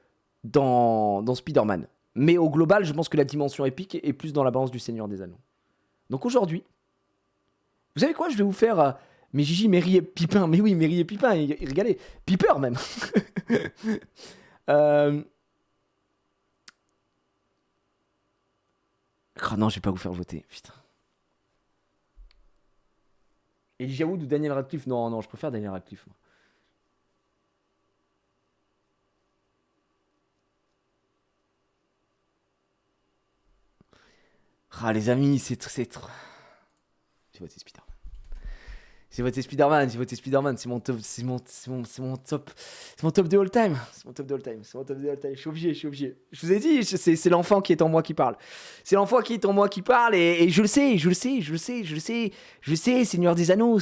Speaker 1: dans Spider-Man. Mais au global, je pense que la dimension épique est plus dans la balance du Seigneur des Anneaux. Donc aujourd'hui, vous savez quoi, je vais vous faire... mais Gigi, Merry et Pipin. Mais oui, Merry et Pipin, il régalait. Piper même. Oh non, je vais pas vous faire voter, putain. Elijah Wood ou Daniel Radcliffe? Non, non, je préfère Daniel Radcliffe. Moi. Ah les amis, c'est trop... J'ai voté Spider-Man. J'ai voté Spider-Man, c'est mon top de all time. C'est mon top de all time. Je suis obligé. Je vous ai dit, c'est l'enfant qui est en moi qui parle. C'est l'enfant qui est en moi qui parle et je le sais, Seigneur des Anneaux,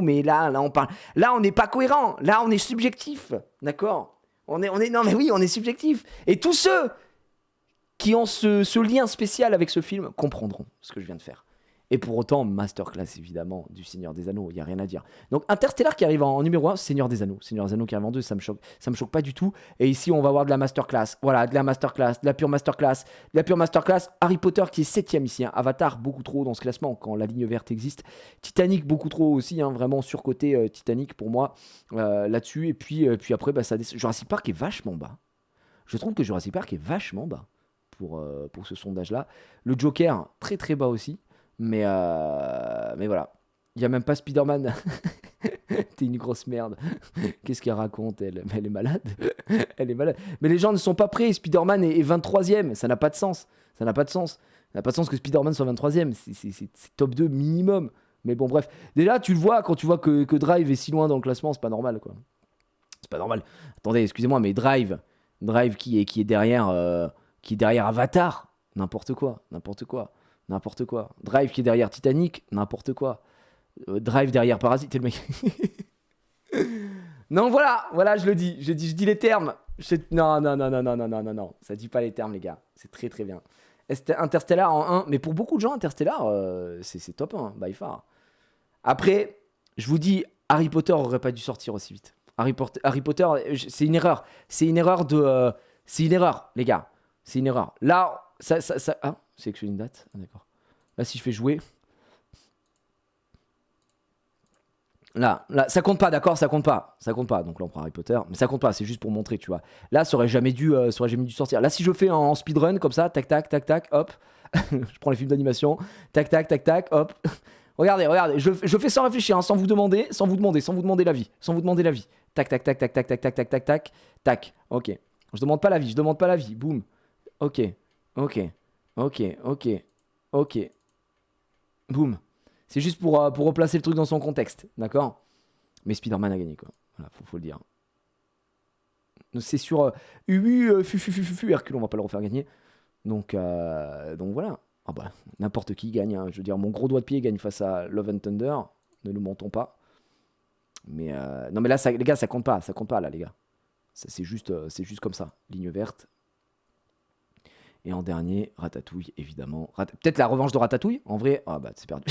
Speaker 1: mais là on parle. Là on n'est pas cohérent, là on est subjectif, d'accord? On est non mais oui, on est subjectif. Et tous ceux qui ont ce lien spécial avec ce film comprendront ce que je viens de faire. Et pour autant, masterclass évidemment du Seigneur des Anneaux, il n'y a rien à dire. Donc Interstellar qui arrive en numéro 1, Seigneur des Anneaux qui arrive en 2, ça me choque pas du tout. Et ici, on va avoir de la masterclass. Voilà, de la pure masterclass. Harry Potter qui est 7ème ici. Hein. Avatar, beaucoup trop dans ce classement quand la ligne verte existe. Titanic, beaucoup trop aussi, hein, vraiment surcoté Titanic pour moi là-dessus. Et puis après, ça Jurassic Park est vachement bas. Je trouve que Jurassic Park est vachement bas pour ce sondage-là. Le Joker, très très bas aussi. Mais voilà. Il n'y a même pas Spider-Man. T'es une grosse merde. Qu'est-ce qu'elle raconte, elle? Elle est malade. Elle est malade. Mais les gens ne sont pas prêts. Spider-Man est 23ème. Ça n'a pas de sens. Ça n'a pas de sens que Spider-Man soit 23ème. C'est top 2 minimum. Mais bon, bref. Déjà, tu le vois quand tu vois que Drive est si loin dans le classement. C'est pas normal, quoi. C'est pas normal. Attendez, excusez-moi, mais Drive qui est derrière Avatar. N'importe quoi. Drive qui est derrière Titanic, n'importe quoi. Drive derrière Parasite, le mec. Non, voilà, je dis les termes. Non, ça dit pas les termes, les gars. C'est très très bien. Interstellar en 1, mais pour beaucoup de gens, Interstellar, c'est top 1, by far. Après, je vous dis, Harry Potter aurait pas dû sortir aussi vite. Harry Potter, c'est une erreur. C'est une erreur, les gars. C'est une erreur. Là, ça... Ah, c'est une date. Ah, d'accord. Là, si je fais jouer... Là, ça compte pas, d'accord, ça compte pas. Donc là, on prend Harry Potter, mais ça compte pas, c'est juste pour montrer, tu vois. Là, ça aurait jamais dû sortir. Là, si je fais en speedrun, comme ça, tac, hop. Je prends les films d'animation, tac, hop. Regardez, je fais sans réfléchir, hein, sans vous demander l'avis. Tac. Ok. Je demande pas l'avis. Boum. Ok. Boum. C'est juste pour replacer le truc dans son contexte, d'accord? Mais Spider-Man a gagné, quoi. Voilà, faut le dire. C'est sur Hercule, on va pas le refaire gagner. Donc voilà. Ah bah, n'importe qui gagne. Hein. Je veux dire, mon gros doigt de pied gagne face à Love and Thunder. Ne nous mentons pas. Mais non, mais là, les gars, ça compte pas, là, les gars. C'est juste comme ça. Ligne verte. Et en dernier, Ratatouille, évidemment. Peut-être la revanche de Ratatouille, en vrai. Ah bah, c'est perdu.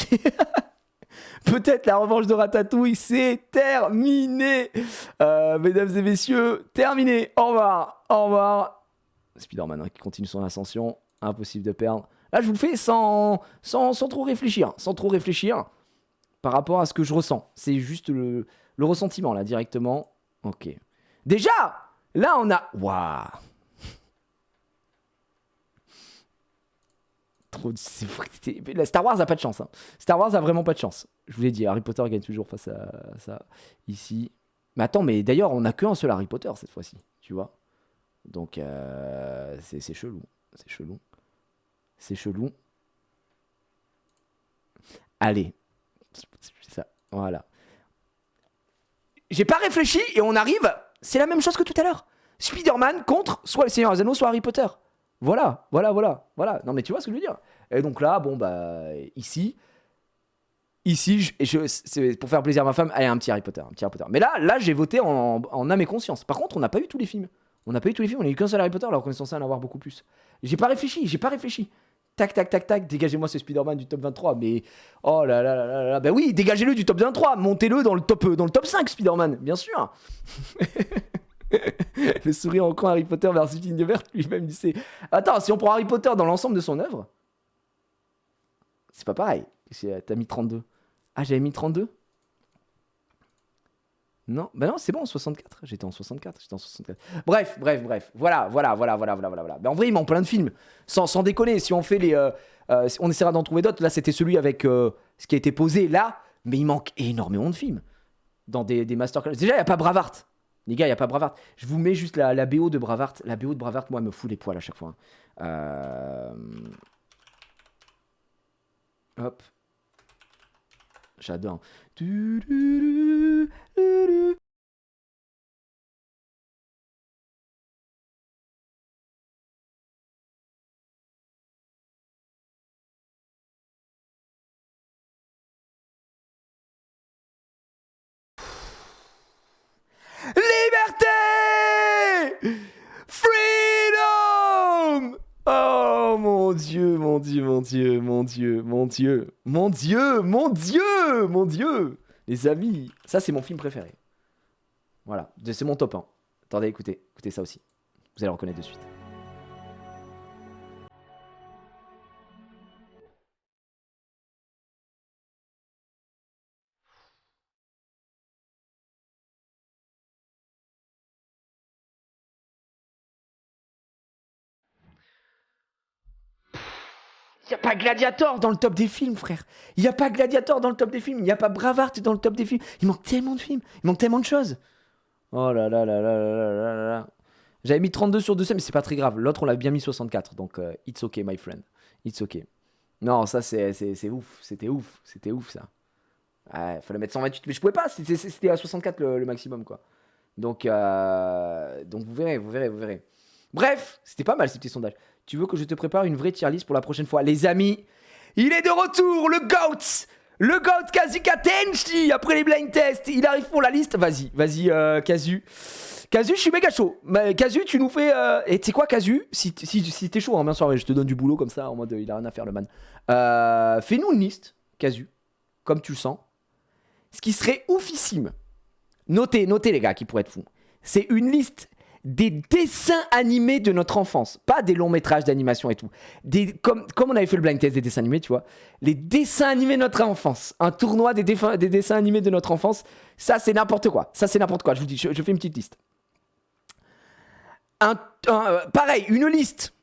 Speaker 1: Peut-être la revanche de Ratatouille, c'est terminé. Mesdames et messieurs, terminé. Au revoir. Spider-Man hein, qui continue son ascension. Impossible de perdre. Là, je vous le fais sans trop réfléchir. Par rapport à ce que je ressens. C'est juste le ressentiment, là, directement. Ok. Déjà, là, on a... Waouh. Star Wars a pas de chance. Hein. Star Wars a vraiment pas de chance. Je vous l'ai dit, Harry Potter gagne toujours face à ça ici. Mais attends, mais d'ailleurs, on a qu'un seul Harry Potter cette fois-ci, tu vois. Donc, c'est chelou. C'est chelou. Allez. C'est ça. Voilà. J'ai pas réfléchi et on arrive. C'est la même chose que tout à l'heure. Spider-Man contre soit le Seigneur des Anneaux, soit Harry Potter. Voilà. Non mais tu vois ce que je veux dire. Et donc là, bon bah ici, c'est pour faire plaisir à ma femme, allez un petit Harry Potter. Mais là j'ai voté en âme et conscience. Par contre, on n'a pas eu tous les films. On n'a eu qu'un seul Harry Potter alors qu'on est censé en avoir beaucoup plus. J'ai pas réfléchi. Tac, dégagez-moi ce Spider-Man du top 23. Mais oh là là, bah oui, dégagez-le du top 23, montez-le dans le top 5 Spider-Man, bien sûr. Le sourire en coin Harry Potter versus Ligne verte lui-même dit attends, si on prend Harry Potter dans l'ensemble de son œuvre, c'est pas pareil. T'as mis 32. Ah, j'avais mis 32. Non, bah non, c'est bon, 64. J'étais en 64. Bref. Voilà. Mais en vrai, il manque plein de films. Sans déconner, si on fait les. On essaiera d'en trouver d'autres. Là, c'était celui avec ce qui a été posé là. Mais il manque énormément de films. Dans des masterclass. Déjà, il n'y a pas Braveheart. Les gars, il n'y a pas Braveheart. Je vous mets juste la BO de Braveheart. La BO de Braveheart, moi, elle me fout les poils à chaque fois. Hop. J'adore. Liberté! Freedom! Oh mon Dieu, les amis, ça c'est mon film préféré. Voilà, c'est mon top 1. Attendez, écoutez ça aussi. Vous allez le reconnaître de suite. Il n'y a pas Gladiator dans le top des films, frère. Il n'y a pas Gladiator dans le top des films. Il n'y a pas Braveheart dans le top des films. Il manque tellement de films. Il manque tellement de choses. Oh là là là là là là là là. J'avais mis 32 sur 200, mais c'est pas très grave. L'autre, on l'a bien mis 64. Donc, it's okay, my friend. It's okay. Non, ça, c'est ouf. C'était ouf, ça. Ouais, fallait mettre 128. Mais je pouvais pas. C'était à 64 le maximum, quoi. Donc vous verrez. Bref, c'était pas mal ces petits sondages. Tu veux que je te prépare une vraie tier list pour la prochaine fois? Les amis, il est de retour, le GOAT! Le GOAT Kazu Katenchi, après les blind tests, il arrive pour la liste. Vas-y, Kazu. Kazu, je suis méga chaud. Mais Kazu, tu nous fais... Et tu sais quoi, Kazu? Si t'es chaud, hein, bien sûr, je te donne du boulot comme ça, en mode il a rien à faire, le man. Fais-nous une liste, Kazu, comme tu le sens. Ce qui serait oufissime. Notez les gars, qui pourraient être fous. C'est une liste des dessins animés de notre enfance, pas des longs métrages d'animation et tout. Comme on avait fait le blind test des dessins animés, tu vois, les dessins animés de notre enfance, un tournoi des dessins animés de notre enfance, ça c'est n'importe quoi. Je vous dis, je fais une petite liste. Pareil, une liste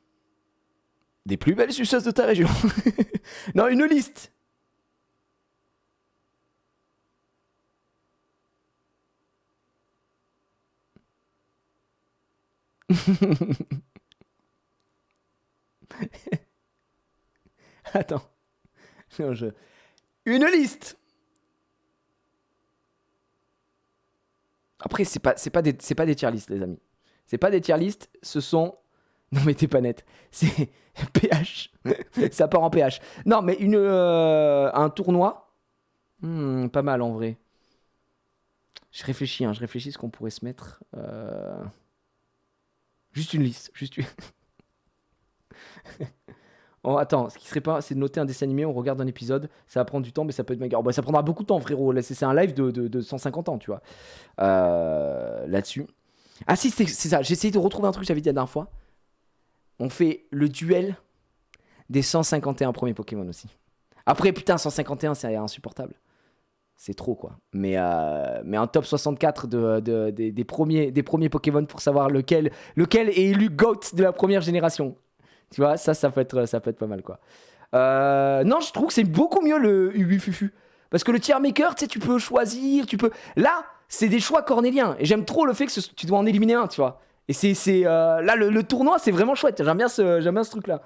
Speaker 1: des plus belles suceuses de ta région. Non, une liste. Attends. Non, Une liste. Après, c'est pas des tier lists, les amis. C'est pas des tier lists, ce sont... Non mais t'es pas net. C'est PH. Ça part en PH. Non mais un tournoi. Pas mal en vrai. Je réfléchis ce qu'on pourrait se mettre. Juste une liste. Oh, attends, ce qui serait pas, c'est de noter un dessin animé, on regarde un épisode, ça va prendre du temps, mais ça peut être méga. Bah, ça prendra beaucoup de temps, frérot. Là, c'est un live de 150 ans, tu vois. Là-dessus. Ah si, c'est ça. J'ai essayé de retrouver un truc que j'avais dit la dernière fois. On fait le duel des 151 premiers Pokémon aussi. Après, putain, 151, c'est insupportable. C'est trop, quoi. Mais un top 64 des premiers Pokémon pour savoir lequel est élu GOAT de la première génération. Tu vois, ça peut être pas mal, quoi. Non, je trouve que c'est beaucoup mieux le Ubu Fufu. Parce que le tier maker, tu sais, tu peux choisir, Là, c'est des choix cornéliens. Et j'aime trop le fait que tu dois en éliminer un, tu vois. Et là, le tournoi, c'est vraiment chouette. J'aime bien ce truc-là.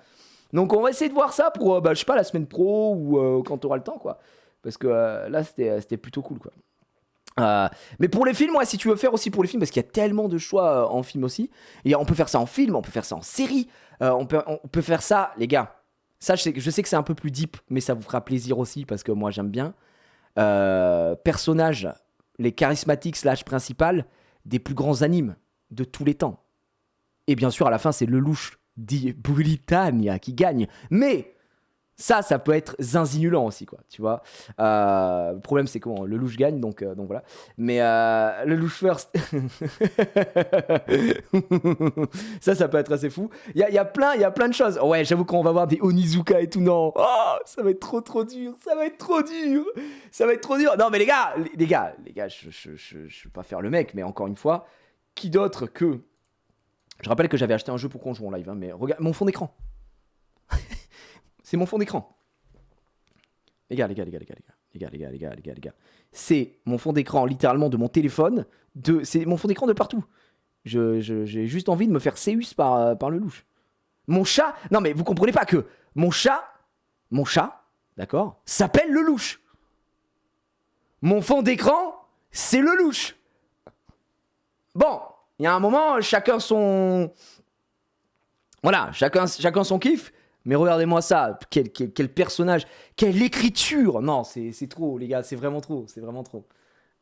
Speaker 1: Donc, on va essayer de voir ça pour, je sais pas, la semaine pro ou quand tu auras le temps, quoi. Parce que là, c'était plutôt cool, quoi. Mais pour les films, ouais, si tu veux faire aussi pour les films, parce qu'il y a tellement de choix en film aussi. Et on peut faire ça en film, on peut faire ça en série. On peut faire ça, les gars. Ça, je sais que c'est un peu plus deep, mais ça vous fera plaisir aussi, parce que moi, j'aime bien. Personnages, les charismatiques / principales des plus grands animes de tous les temps. Et bien sûr, à la fin, c'est Lelouch dit Britannia qui gagne. Mais ça peut être zinzinulant aussi, quoi, tu vois. Le problème, c'est que bon, Lelouch gagne, donc voilà. Mais Lelouch first, ça peut être assez fou. Il y a plein de choses. Ouais, j'avoue qu'on va voir des Onizuka et tout, non. Oh, ça va être trop dur. Ça va être trop dur. Non, mais les gars, je vais pas faire le mec, mais encore une fois, qui d'autre que... Je rappelle que j'avais acheté un jeu pour qu'on joue en live, hein, mais regarde mon fond d'écran. C'est mon fond d'écran. Les gars. C'est mon fond d'écran littéralement de mon téléphone. C'est mon fond d'écran de partout. J'ai juste envie de me faire séus par Lelouch. Mon chat... Non mais vous comprenez pas que mon chat, d'accord, s'appelle Lelouch. Mon fond d'écran, c'est Lelouch. Bon, il y a un moment, chacun son... Voilà, chacun son kiff. Mais regardez-moi ça, quel personnage, quelle écriture. Non, c'est trop, les gars, c'est vraiment trop.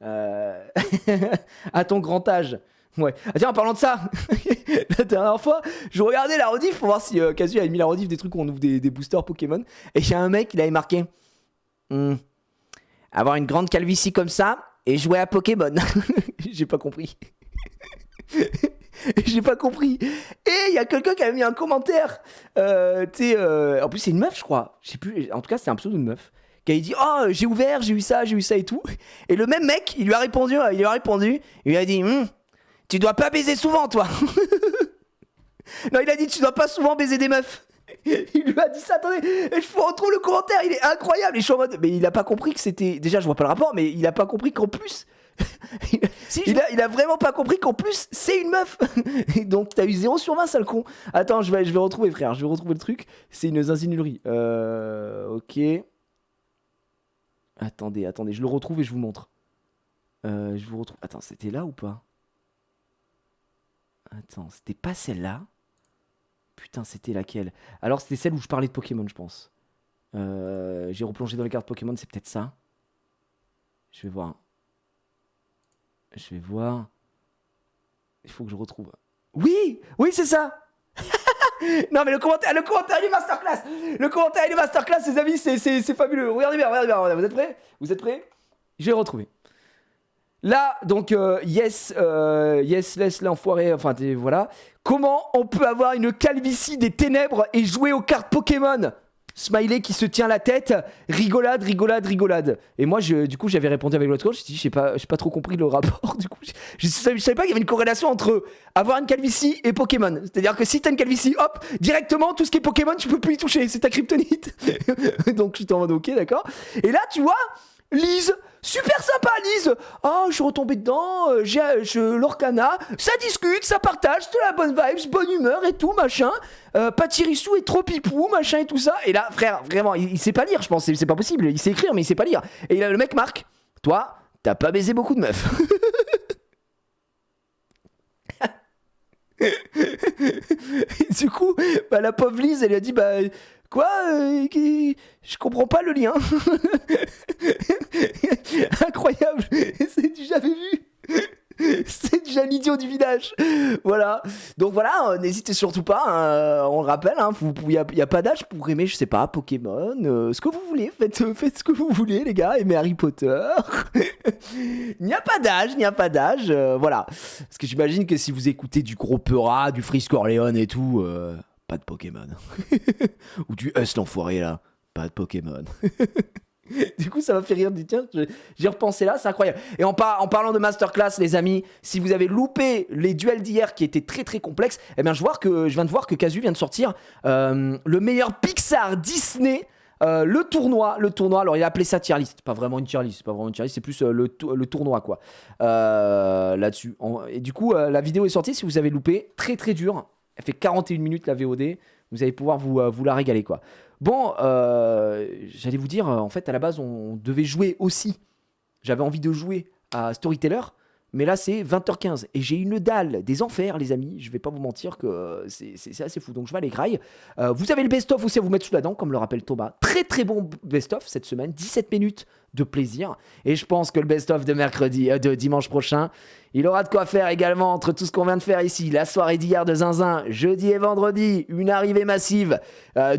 Speaker 1: À ton grand âge. Ouais. Ah, tiens, en parlant de ça, la dernière fois, je regardais la rediff pour voir si Casu avait mis la rediff des trucs où on ouvre des boosters Pokémon. Et il y a un mec, il avait marqué avoir une grande calvitie comme ça et jouer à Pokémon. J'ai pas compris. J'ai pas compris. Et il y a quelqu'un qui a mis un commentaire. En plus, c'est une meuf, je crois. Je sais plus. En tout cas, c'est un pseudo de meuf. Qui a dit oh, j'ai ouvert, j'ai eu ça et tout. Et le même mec, il lui a répondu. Il lui a dit tu dois pas baiser souvent, toi. Non, il a dit tu dois pas souvent baiser des meufs. Il lui a dit ça, attendez, et je retrouve le commentaire, il est incroyable. Et je suis en mode, mais il a pas compris que c'était. Déjà, je vois pas le rapport, mais il a pas compris qu'en plus. Il a vraiment pas compris qu'en plus c'est une meuf. Donc t'as eu 0 sur 20, sale con. Attends, je vais retrouver, frère. Je vais retrouver le truc. C'est une zinzinulerie. Ok. Attendez, je le retrouve et je vous montre. Je vous retrouve. Attends, c'était là ou pas? Attends, c'était pas celle-là. Putain, c'était laquelle? Alors c'était celle où je parlais de Pokémon, je pense. J'ai replongé dans les cartes Pokémon, c'est peut-être ça. Je vais voir. Il faut que je retrouve. Oui, c'est ça. Non mais le commentaire du masterclass. Les amis, c'est fabuleux. Regardez bien. Vous êtes prêts? Je vais le retrouver. Là, donc, yes, laisse l'enfoiré, enfin, voilà. Comment on peut avoir une calvitie des ténèbres et jouer aux cartes Pokémon? Smiley qui se tient la tête, rigolade. Et moi, du coup, j'avais répondu avec l'autre coach, j'ai pas trop compris le rapport, du coup. Je savais pas qu'il y avait une corrélation entre avoir une calvitie et Pokémon. C'est-à-dire que si t'as une calvitie, hop, directement, tout ce qui est Pokémon, tu peux plus y toucher, c'est ta kryptonite. Donc, j'étais en mode, ok, d'accord. Et là, tu vois, Lise, super sympa Lise. Oh, je suis retombé dedans, l'Orcana, ça discute, ça partage, c'est la bonne vibes, bonne humeur et tout, machin. Patirissou est trop pipou, machin et tout ça. Et là, frère, vraiment, il sait pas lire, je pense, c'est pas possible. Il sait écrire, mais il sait pas lire. Et là, le mec marque, toi, t'as pas baisé beaucoup de meufs. Et du coup, bah, la pauvre Lise, elle a dit, bah... Quoi je comprends pas le lien. Incroyable. C'est du jamais vu. C'est déjà l'idiot du village. Voilà. Donc voilà, n'hésitez surtout pas. Hein, on le rappelle, hein, il n'y a pas d'âge pour aimer, je sais pas, Pokémon. Ce que vous voulez. Faites ce que vous voulez, les gars. Aimez Harry Potter. Il n'y a pas d'âge. Voilà. Parce que j'imagine que si vous écoutez du gros Peura, du Frisk Orléans et tout... pas de Pokémon. Ou du Us l'enfoiré là. Pas de Pokémon. Du coup, ça m'a fait rire. Tiens, j'ai repensé là, c'est incroyable. Et en parlant de masterclass, les amis, si vous avez loupé les duels d'hier qui étaient très très complexes, eh bien, je viens de voir que Casu vient de sortir le meilleur Pixar Disney. Le tournoi, alors il a appelé ça tier list, pas vraiment une tier list, c'est plus le tournoi quoi. Là-dessus. Et du coup, la vidéo est sortie, si vous avez loupé, très très dur. Elle fait 41 minutes la VOD. Vous allez pouvoir vous la régaler quoi. Bon, j'allais vous dire, en fait à la base on devait jouer aussi. J'avais envie de jouer à Storyteller. Mais là, c'est 20h15. Et j'ai une dalle des enfers, les amis. Je vais pas vous mentir que c'est assez fou. Donc, je vais aller graille. Vous avez le best-of aussi à vous mettre sous la dent, comme le rappelle Thomas. Très, très bon best-of cette semaine. 17 minutes de plaisir. Et je pense que le best-of de dimanche prochain, il aura de quoi faire également entre tout ce qu'on vient de faire ici. La soirée d'hier de Zinzin, jeudi et vendredi, une arrivée massive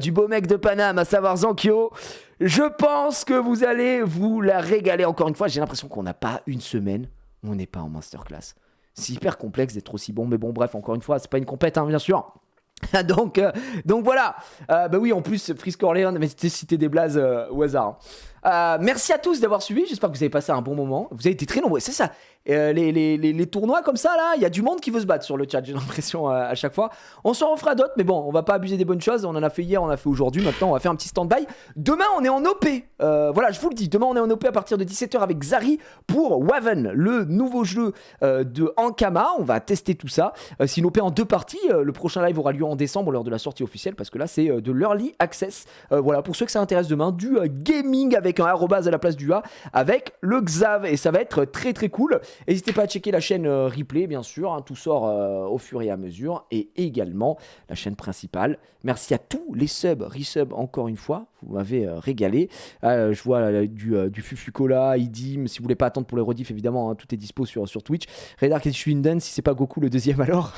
Speaker 1: du beau mec de Paname, à savoir Zankyo. Je pense que vous allez vous la régaler. Encore une fois, j'ai l'impression qu'on n'a pas une semaine. On n'est pas en masterclass. C'est hyper complexe d'être aussi bon, mais bon, bref, encore une fois, c'est pas une compète, hein, bien sûr. donc voilà. Bah oui, en plus, Frisk Orléans, mais c'était cité des blazes au hasard. Merci à tous d'avoir suivi. J'espère que vous avez passé un bon moment. Vous avez été très nombreux, c'est ça. Les tournois comme ça, là, il y a du monde qui veut se battre sur le chat, j'ai l'impression à chaque fois. On s'en refera d'autres, mais bon, on va pas abuser des bonnes choses. On en a fait hier, on en a fait aujourd'hui. Maintenant, on va faire un petit stand-by. Demain, on est en OP. Voilà, je vous le dis. Demain, on est en OP à partir de 17h avec Zari pour Waven, le nouveau jeu de Ankama. On va tester tout ça. C'est une OP en 2 parties. Le prochain live aura lieu en décembre lors de la sortie officielle parce que là, c'est de l'early access. Voilà, pour ceux que ça intéresse demain, du gaming avec un arrobase à la place du A avec le Xav. Et ça va être très très cool. N'hésitez pas à checker la chaîne replay, bien sûr, hein, tout sort au fur et à mesure, et également la chaîne principale. Merci à tous les subs, resubs encore une fois, vous m'avez régalé. Je vois du Fufucola, Idim, si vous voulez pas attendre pour les rediffs, évidemment, hein, tout est dispo sur Twitch. Redark et Schwinden, si c'est pas Goku le deuxième alors.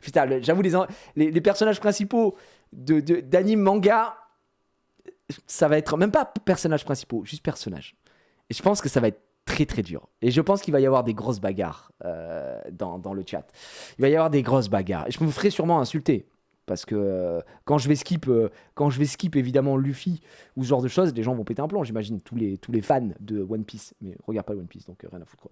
Speaker 1: Putain, j'avoue, les personnages principaux d'anime manga, ça va être même pas personnages principaux, juste personnages. Et je pense que ça va être très très dur. Et je pense qu'il va y avoir des grosses bagarres dans le chat. Il va y avoir des grosses bagarres. Et je me ferai sûrement insulter. Parce que quand je vais skip évidemment Luffy ou ce genre de choses, les gens vont péter un plomb, j'imagine, tous les fans de One Piece. Mais regarde pas One Piece, donc rien à foutre.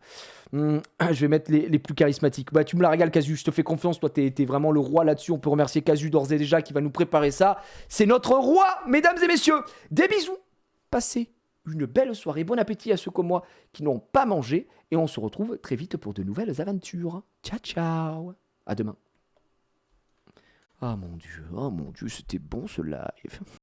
Speaker 1: Je vais mettre les plus charismatiques. Bah, tu me la régales, Casu, je te fais confiance. Toi, t'es vraiment le roi là-dessus. On peut remercier Casu d'ores et déjà qui va nous préparer ça. C'est notre roi, mesdames et messieurs. Des bisous. Passez une belle soirée. Bon appétit à ceux comme moi qui n'ont pas mangé. Et on se retrouve très vite pour de nouvelles aventures. Ciao, ciao. À demain. Oh mon Dieu, c'était bon ce live.